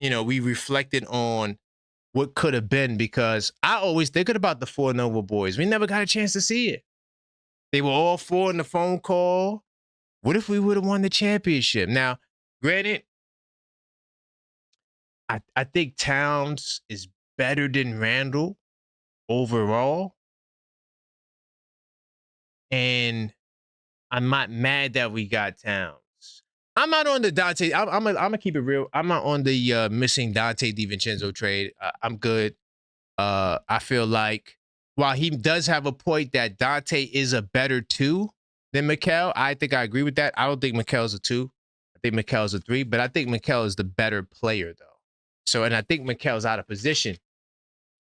we reflected on what could have been, because I always thinking about the four Nova boys. We never got a chance to see it. They were all four in the phone call. What if we would have won the championship? Now, granted, I think Towns is better than Randall overall. And I'm not mad that we got Towns. I'm not on the Dante. I'm gonna keep it real. I'm not on the missing Dante DiVincenzo trade. I'm good. I feel like while he does have a point that Dante is a better 2 than Mikal, I think I agree with that. I don't think Mikal's a 2. I think Mikal's a 3, but I think Mikal is the better player, though. So, and I think Mikal's out of position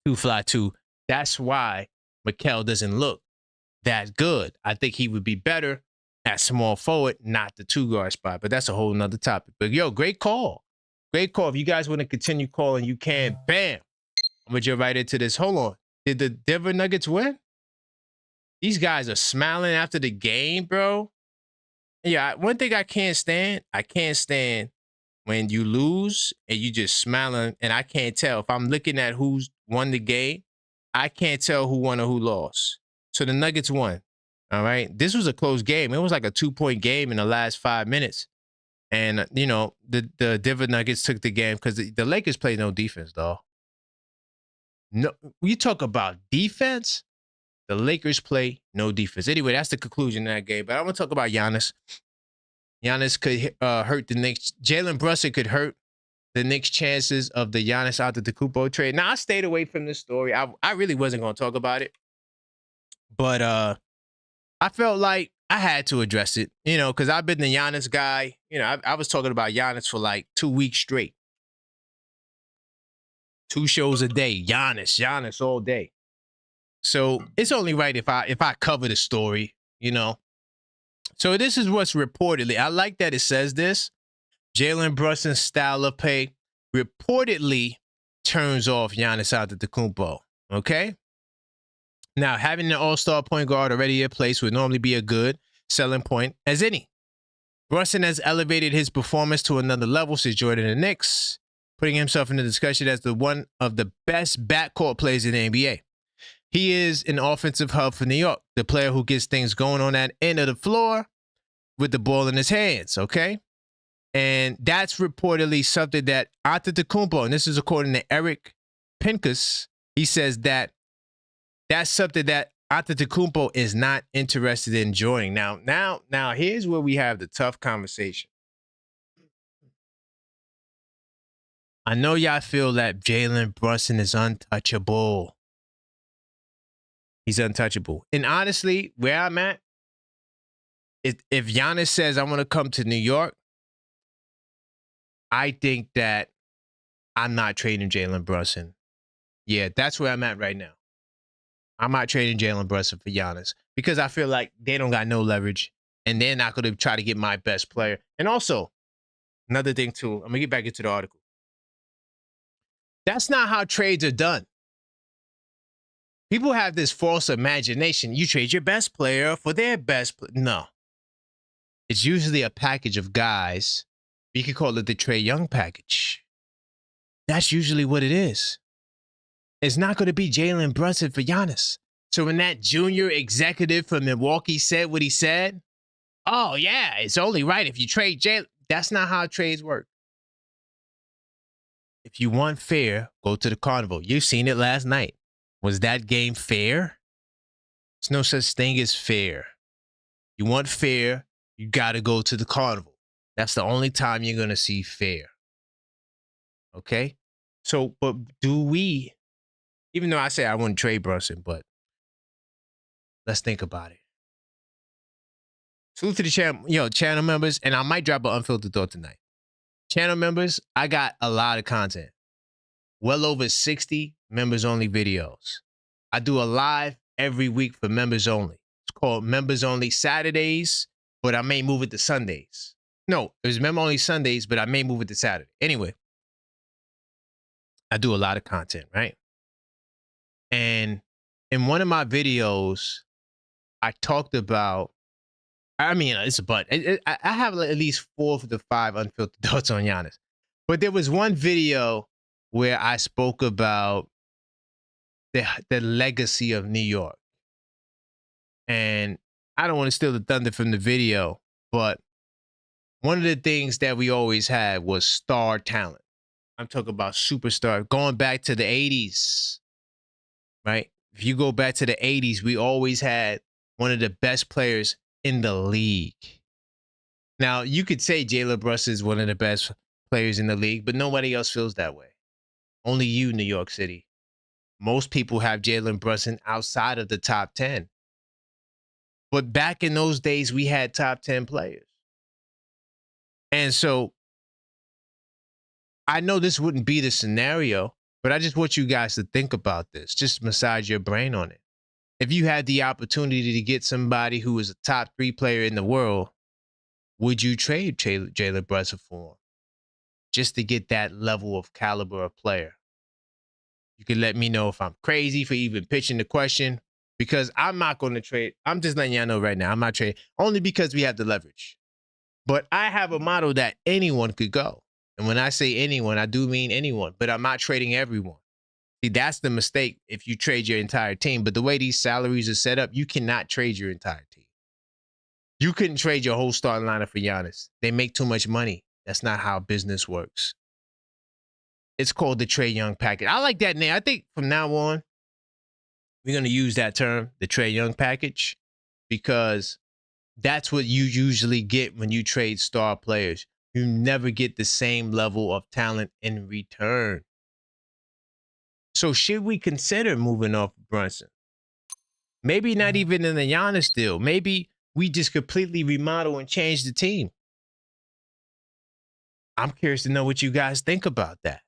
to fly 2. That's why Mikal doesn't look that good. I think he would be better at small forward, not the 2-guard spot. But that's a whole nother topic. But yo, great call. Great call. If you guys want to continue calling, you can. Bam. I'm gonna jump right into this. Hold on. Did the Denver Nuggets win? These guys are smiling after the game, bro. Yeah, one thing I can't stand when you lose and you just smiling, and I can't tell. If I'm looking at who's won the game, I can't tell who won or who lost. So the Nuggets won. All right. This was a close game. It was like a 2-point game in the last 5 minutes. And, the Denver Nuggets took the game because the Lakers played no defense, though. No, you talk about defense, the Lakers play no defense. Anyway, that's the conclusion of that game. But I'm going to talk about Giannis. Giannis could hurt the Knicks. Jalen Brunson could hurt the Knicks' chances of the Giannis Antetokounmpo trade. Now, I stayed away from this story. I really wasn't going to talk about it. But I felt like I had to address it, because I've been the Giannis guy. I was talking about Giannis for like 2 weeks straight. 2 shows a day, Giannis all day. So it's only right if I cover the story, So this is what's reportedly. I like that it says this. Jalen Brunson's style of play reportedly turns off Giannis Antetokounmpo. Okay? Now, having an all-star point guard already in place would normally be a good selling point as any. Brunson has elevated his performance to another level since joining the Knicks, putting himself in the discussion as one of the best backcourt players in the NBA. He is an offensive hub for New York, the player who gets things going on that end of the floor with the ball in his hands, okay? And that's reportedly something that Antetokounmpo, and this is according to Eric Pincus, he says that that's something that Antetokounmpo is not interested in joining. Now, here's where we have the tough conversation. I know y'all feel that Jalen Brunson is untouchable. He's untouchable. And honestly, where I'm at, if Giannis says, I want to come to New York, I think that I'm not trading Jalen Brunson. Yeah, that's where I'm at right now. I'm not trading Jalen Brunson for Giannis because I feel like they don't got no leverage and they're not going to try to get my best player. And also, another thing too, I'm going to get back into the article. That's not how trades are done. People have this false imagination. You trade your best player for their best player. No. It's usually a package of guys. You could call it the Trae Young package. That's usually what it is. It's not going to be Jalen Brunson for Giannis. So when that junior executive from Milwaukee said what he said, oh, yeah, it's only right if you trade Jalen. That's not how trades work. If you want fair, go to the carnival. You've seen it last night. Was that game fair? There's no such thing as fair. You want fair, you got to go to the carnival. That's the only time you're going to see fair. Okay? So, but do we, even though I say I wouldn't trade Brunson, but let's think about it. Salute to the channel members, and I might drop an unfiltered thought tonight. Channel members, I got a lot of content. Well over 60 members only videos. I do a live every week for members only. It's called Members Only Saturdays, but I may move it to Sundays. No, it was member only Sundays, but I may move it to Saturday. Anyway, I do a lot of content, right? And in one of my videos, I talked about, I mean, it's a but. I have at least 4 of the 5 unfiltered thoughts on Giannis. But there was one video where I spoke about the legacy of New York. And I don't want to steal the thunder from the video, but one of the things that we always had was star talent. I'm talking about superstar. Going back to the 80s, right? If you go back to the 80s, we always had one of the best players in the league. Now, you could say Jalen Brunson is one of the best players in the league, but nobody else feels that way. Only you, New York City. Most people have Jalen Brunson outside of the top 10. But back in those days, we had top 10 players. And so I know this wouldn't be the scenario, but I just want you guys to think about this. Just massage your brain on it. If you had the opportunity to get somebody who is a top 3 player in the world, would you trade Jalen Brunson for him? Just to get that level of caliber of player. You can let me know if I'm crazy for even pitching the question, because I'm not going to trade. I'm just letting y'all know right now, I'm not trading, only because we have the leverage. But I have a model that anyone could go. And when I say anyone, I do mean anyone, but I'm not trading everyone. See, that's the mistake if you trade your entire team. But the way these salaries are set up, you cannot trade your entire team. You couldn't trade your whole starting lineup for Giannis. They make too much money. That's not how business works. It's called the Trae Young package. I like that name. I think from now on, we're going to use that term, the Trae Young package, because that's what you usually get when you trade star players. You never get the same level of talent in return. So should we consider moving off Brunson? Maybe not even in the Giannis deal. Maybe we just completely remodel and change the team. I'm curious to know what you guys think about that.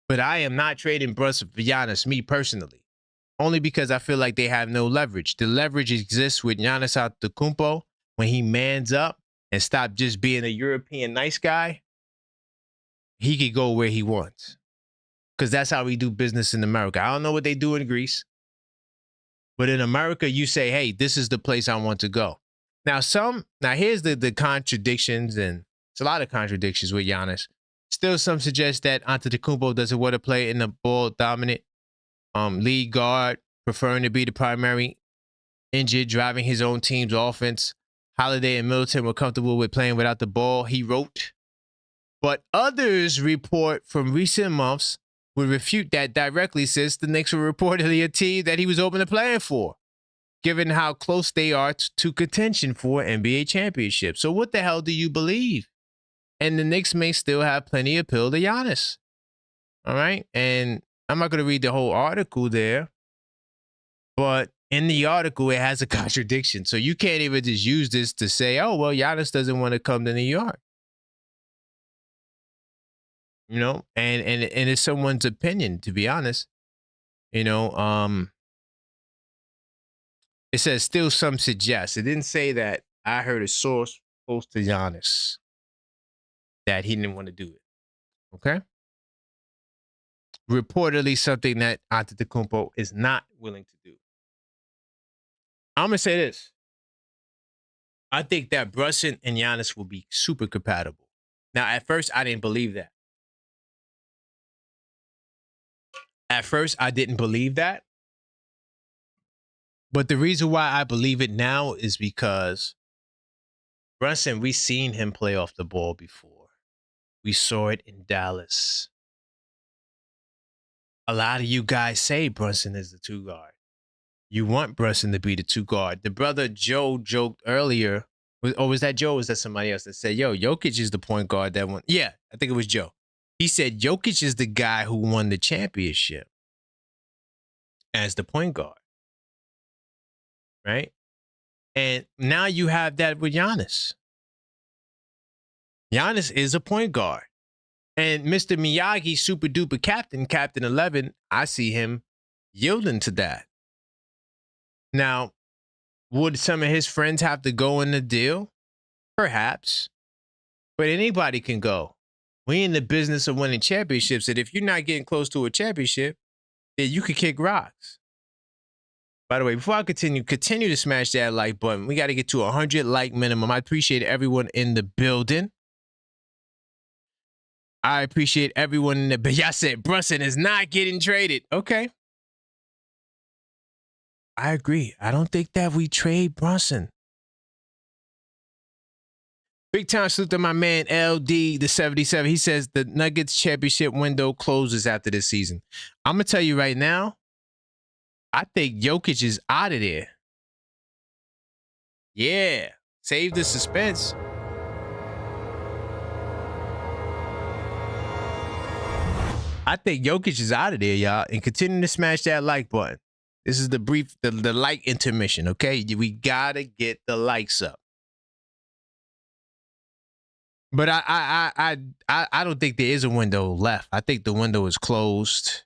But I am not trading Brunson for Giannis, me personally, only because I feel like they have no leverage. The leverage exists with Giannis Antetokounmpo when he mans up and stop just being a European nice guy. he could go where he wants. Because that's how we do business in America. I don't know what they do in Greece. But in America, you say, hey, this is the place I want to go. Now here's the contradictions, and it's a lot of contradictions with Giannis. Still, some suggest that Antetokounmpo doesn't want to play in the ball-dominant lead guard, preferring to be the primary injured, driving his own team's offense. Holiday and Middleton were comfortable with playing without the ball, he wrote. But others report from recent months would refute that directly, since the Knicks were reportedly a team that he was open to playing for, given how close they are to contention for NBA championship. So what the hell do you believe? And the Knicks may still have plenty of appeal to Giannis. All right? And I'm not going to read the whole article there, but in the article, it has a contradiction. So you can't even just use this to say, oh, well, Giannis doesn't want to come to New York. You know, and it's someone's opinion, to be honest. You know, it says still some suggest. It didn't say that. I heard a source close to Giannis that he didn't want to do it. Okay? Reportedly something that Antetokounmpo is not willing to do. I'm going to say this. I think that Brunson and Giannis will be super compatible. Now, at first, I didn't believe that. At first, I didn't believe that. But the reason why I believe it now is because Brunson, we've seen him play off the ball before. We saw it in Dallas. A lot of you guys say Brunson is the two guard. You want Brunson to be the two guard. The brother Joe joked earlier. Was that Joe or was that somebody else that said, yo, Jokic is the point guard that won? Yeah, I think it was Joe. He said Jokic is the guy who won the championship as the point guard. Right? And now you have that with Giannis. Giannis is a point guard. And Mr. Miyagi, super duper captain, Captain 11, I see him yielding to that. Now, would some of his friends have to go in the deal? Perhaps. But anybody can go. We in the business of winning championships, and if you're not getting close to a championship, then you could kick rocks. By the way, before I continue to smash that like button. We got to get to 100 like minimum. I appreciate everyone in the building. I appreciate everyone in the building. Y'all said Brunson is not getting traded. Okay. I agree. I don't think that we trade Brunson. Big time salute to my man LD, the 77. He says the Nuggets championship window closes after this season. I'm going to tell you right now, I think Jokic is out of there. Yeah. Save the suspense. I think Jokic is out of there, y'all. And continue to smash that like button. This is the like intermission, okay? We got to get the likes up. But I don't think there is a window left. I think the window is closed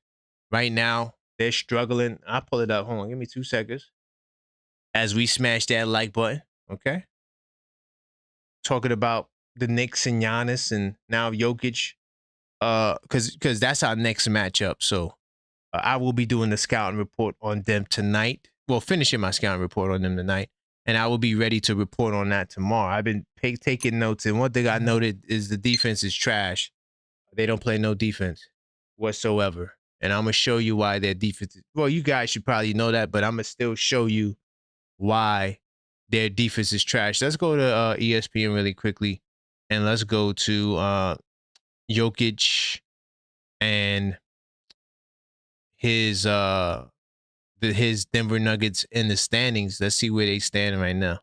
right now. They're struggling. I'll pull it up. Hold on. Give me 2 seconds. As we smash that like button. Okay. Talking about the Knicks and Giannis and now Jokic. Because that's our next matchup. So I will be doing the scouting report on them tonight. Well, finishing my scouting report on them tonight. And I will be ready to report on that tomorrow. I've been taking notes. And one thing I noted is the defense is trash. They don't play no defense whatsoever. And I'm going to show you why their defense is. Well, you guys should probably know that, but I'm going to still show you why their defense is trash. Let's go to ESPN really quickly. And let's go to Jokic and his Denver Nuggets in the standings. Let's see where they stand right now.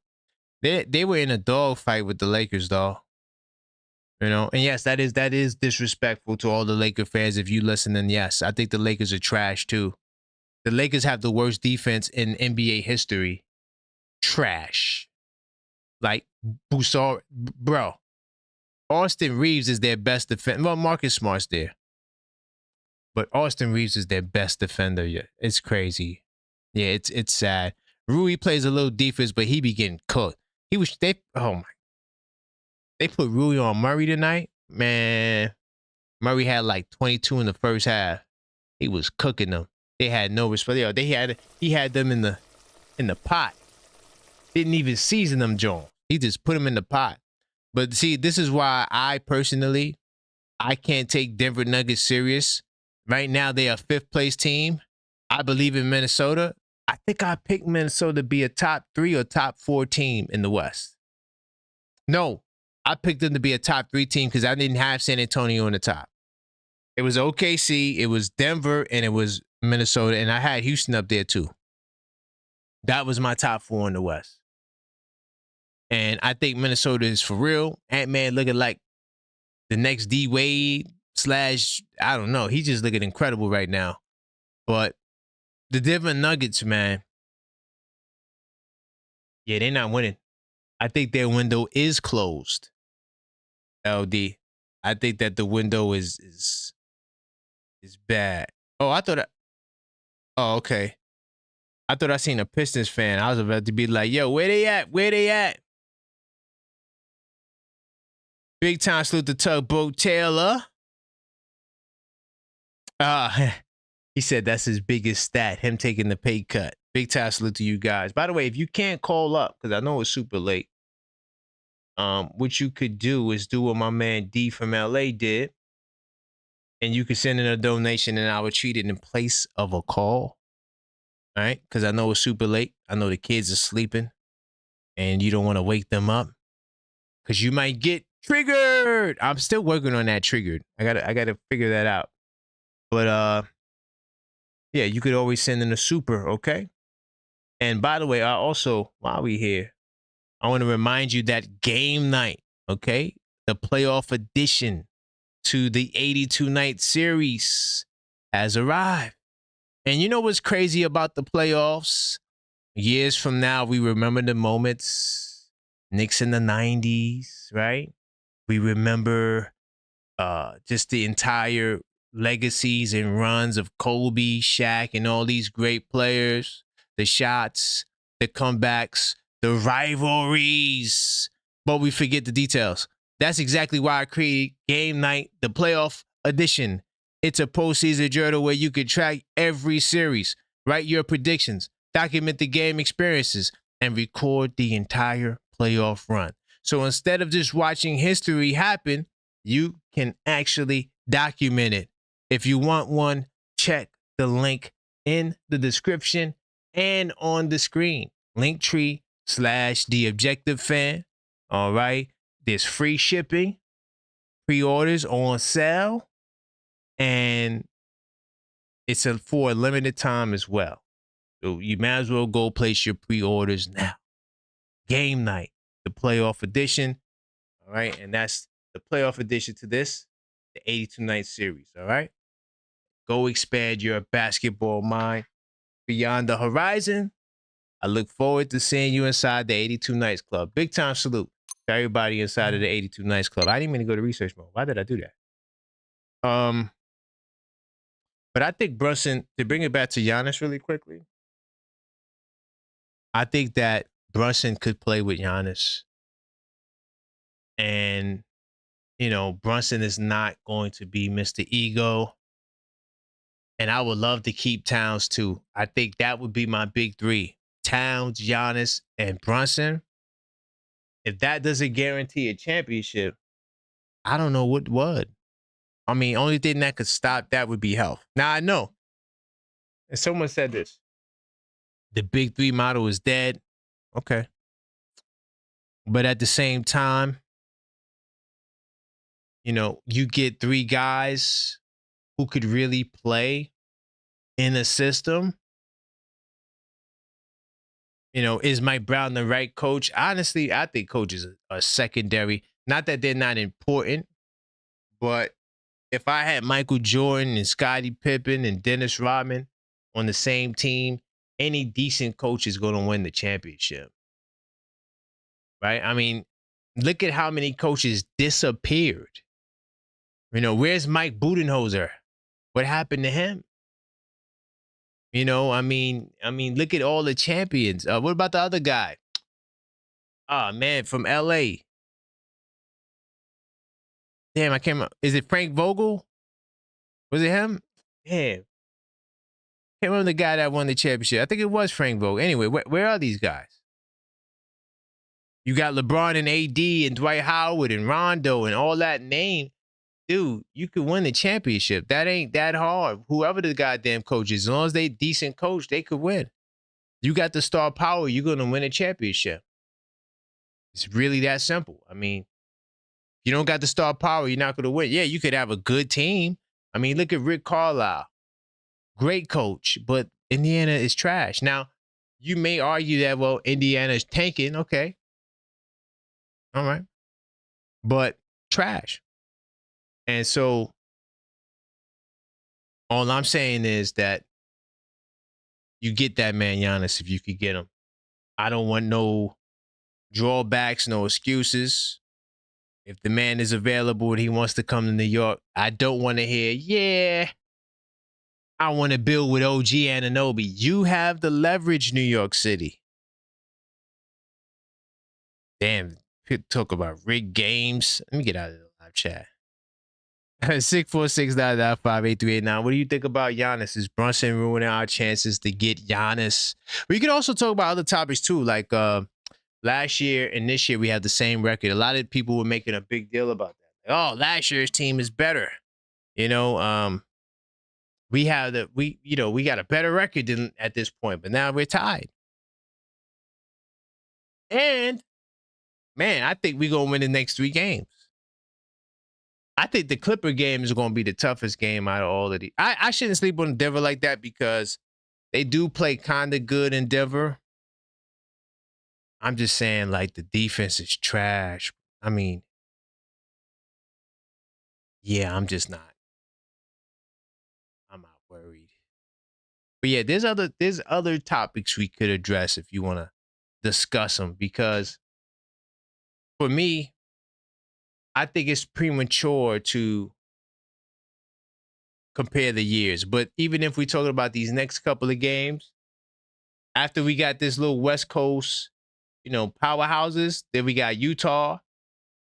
They were in a dog fight with the Lakers, though. You know, and yes, that is disrespectful to all the Laker fans. If you listen, then yes, I think the Lakers are trash too. The Lakers have the worst defense in NBA history. Trash. Like Broussard, bro. Austin Reeves is their best defender. Well, Marcus Smart's there. But Austin Reeves is their best defender. Yeah, it's crazy. Yeah, it's sad. Rui plays a little defense, but he be getting cooked. They put Rui on Murray tonight. Man, Murray had like 22 in the first half. He was cooking them. They had no respect. Yo, he had them in the pot. Didn't even season them, John. He just put them in the pot. But see, this is why I personally, I can't take Denver Nuggets serious. Right now, they are 5th place team. I believe in Minnesota. I think I picked Minnesota to be a top 3 or top 4 team in the West. No, I picked them to be a top 3 team because I didn't have San Antonio in the top. It was OKC, it was Denver, and it was Minnesota, and I had Houston up there too. That was my top 4 in the West. And I think Minnesota is for real. Ant-Man looking like the next D-Wade / I don't know. He's just looking incredible right now. But the Denver Nuggets, man, yeah, they're not winning. I think their window is closed. LD. I think that the window is bad. Oh, okay. I thought I seen a Pistons fan. I was about to be like, yo, where they at? Where they at? Big time salute to Tugboat Taylor. He said that's his biggest stat, him taking the pay cut. Big time salute to you guys. By the way, if you can't call up, because I know it's super late, what you could do is do what my man D from LA did. And you could send in a donation and I would treat it in place of a call. All right? Because I know it's super late. I know the kids are sleeping. And you don't want to wake them up. Because you might get triggered. I'm still working on that triggered. I gotta figure that out. But yeah, you could always send in a super, okay? And by the way, I also, while we here, I want to remind you that game night, okay? The playoff edition to the 82-night series has arrived. And you know what's crazy about the playoffs? Years from now, we remember the moments. Knicks in the 90s, right? We remember just the entire legacies and runs of Kobe, Shaq, and all these great players. The shots, the comebacks, the rivalries. But we forget the details. That's exactly why I created Game Night, the playoff edition. It's a postseason journal where you can track every series, write your predictions, document the game experiences, and record the entire playoff run. So instead of just watching history happen, you can actually document it. If you want one, check the link in the description and on the screen. Linktree/TheObjectiveFan. All right. There's free shipping, pre-orders on sale, and it's for a limited time as well. So you might as well go place your pre-orders now. Game Night, the playoff edition. All right. And that's the playoff edition to this, the 82-night series. All right. Go expand your basketball mind beyond the horizon. I look forward to seeing you inside the 82 Nights Club. Big time salute to everybody inside of the 82 Nights Club. I didn't mean to go to research mode. Why did I do that? But I think Brunson, to bring it back to Giannis really quickly, I think that Brunson could play with Giannis. And, you know, Brunson is not going to be Mr. Ego. And I would love to keep Towns too. I think that would be my big 3. Towns, Giannis, and Brunson. If that doesn't guarantee a championship, I don't know what would. I mean, only thing that could stop that would be health. Now, I know. And someone said this. The big 3 model is dead. Okay. But at the same time, you know, you get 3 guys who could really play in a system. You know, is Mike Brown the right coach? Honestly, I think coaches are secondary. Not that they're not important, but if I had Michael Jordan and Scottie Pippen and Dennis Rodman on the same team, any decent coach is going to win the championship. Right? I mean, look at how many coaches disappeared. You know, where's Mike Budenholzer? What happened to him? You know, I mean, look at all the champions. What about the other guy? Oh, man, from LA. Damn, I can't remember. Is it Frank Vogel? Was it him? Yeah. Can't remember the guy that won the championship. I think it was Frank Vogel. Anyway, where are these guys? You got LeBron and AD and Dwight Howard and Rondo and all that name. Dude, you could win the championship. That ain't that hard. Whoever the goddamn coach is, as long as they decent coach, they could win. You got the star power, you're going to win a championship. It's really that simple. I mean, if you don't got the star power, you're not going to win. Yeah, you could have a good team. I mean, look at Rick Carlisle. Great coach, but Indiana is trash. Now, you may argue that, well, Indiana is tanking. Okay. All right. But trash. And so all I'm saying is that you get that man Giannis if you could get him. I don't want no drawbacks, no excuses. If the man is available and he wants to come to New York, I don't want to hear, yeah, I want to build with OG Anunoby. You have the leverage, New York City. Damn, talk about rigged games. Let me get out of the live chat. 646-995-8389. What do you think about Giannis? Is Brunson ruining our chances to get Giannis? We could also talk about other topics too, like last year and this year we have the same record. A lot of people were making a big deal about that. Like, oh, last year's team is better. You know, we got a better record than at this point, but now we're tied. And man, I think we're gonna win the next 3 games. I think the Clipper game is going to be the toughest game out of all of these. I shouldn't sleep on Denver like that because they do play kind of good in Denver. I'm just saying, like, the defense is trash. I mean, yeah, I'm just not. I'm not worried. But yeah, there's other topics we could address if you want to discuss them, because for me, I think it's premature to compare the years. But even if we're talking about these next couple of games, after we got this little West Coast, powerhouses, then we got Utah,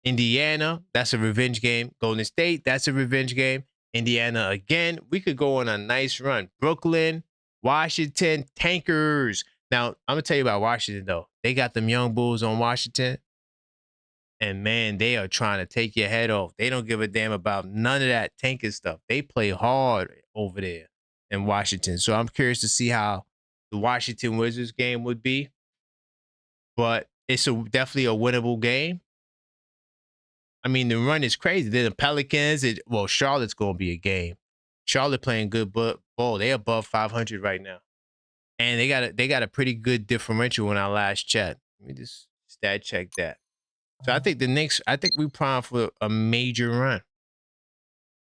Indiana, that's a revenge game. Golden State, that's a revenge game. Indiana again. We could go on a nice run. Brooklyn, Washington, tankers. Now, I'm going to tell you about Washington, though. They got them young bulls on Washington. And, man, they are trying to take your head off. They don't give a damn about none of that tanking stuff. They play hard over there in Washington. So I'm curious to see how the Washington Wizards game would be. But it's definitely a winnable game. I mean, the run is crazy. Then the Pelicans, Charlotte's going to be a game. Charlotte playing good ball. They're above 500 right now. And they got a pretty good differential in our last chat. Let me just stat check that. So I think the Knicks, we prime for a major run.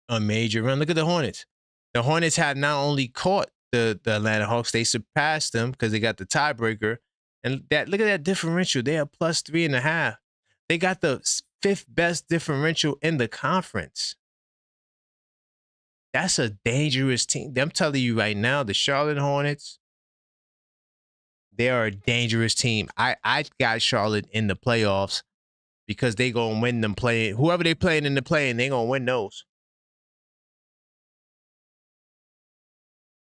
A major run. Look at the Hornets. The Hornets have not only caught the Atlanta Hawks, they surpassed them because they got the tiebreaker. And look at that differential. They are plus 3.5. They got the 5th best differential in the conference. That's a dangerous team. I'm telling you right now, the Charlotte Hornets, they are a dangerous team. I got Charlotte in the playoffs because they going to win them playing. Whoever they playing in the play-in, they going to win those.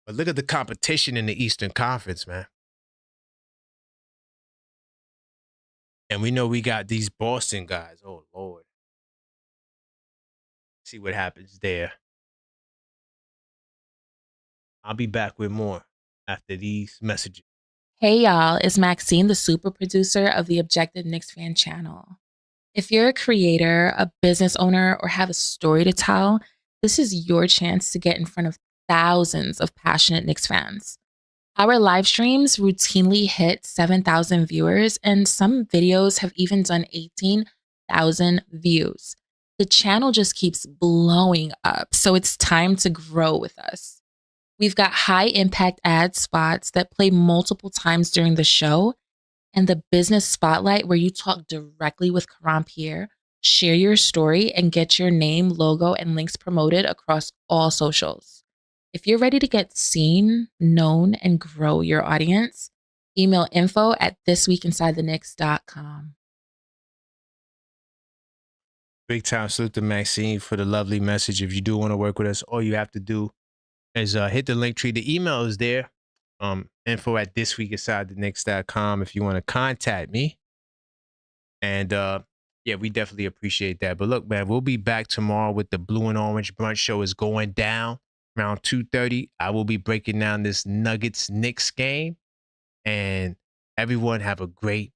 But look at the competition in the Eastern Conference, man. And we know we got these Boston guys. Oh, Lord. See what happens there. I'll be back with more after these messages. Hey y'all, it's Maxine, the super producer of the Objective Knicks Fan channel. If you're a creator, a business owner, or have a story to tell, this is your chance to get in front of thousands of passionate Knicks fans. Our live streams routinely hit 7,000 viewers, and some videos have even done 18,000 views. The channel just keeps blowing up, so it's time to grow with us. We've got high-impact ad spots that play multiple times during the show, and the business spotlight where you talk directly with Karan Pierre, share your story, and get your name, logo, and links promoted across all socials. If you're ready to get seen, known, and grow your audience, email info@thisweekinsidetheknicks.com. Big time salute to Maxine for the lovely message. If you do want to work with us, all you have to do is hit the link tree. The email is there. Info at thisweekinsidetheknicks.com if you want to contact me. And yeah, we definitely appreciate that. But look, man, we'll be back tomorrow with the Blue and Orange Brunch Show is going down around 2:30. I will be breaking down this Nuggets Knicks game. And everyone have a great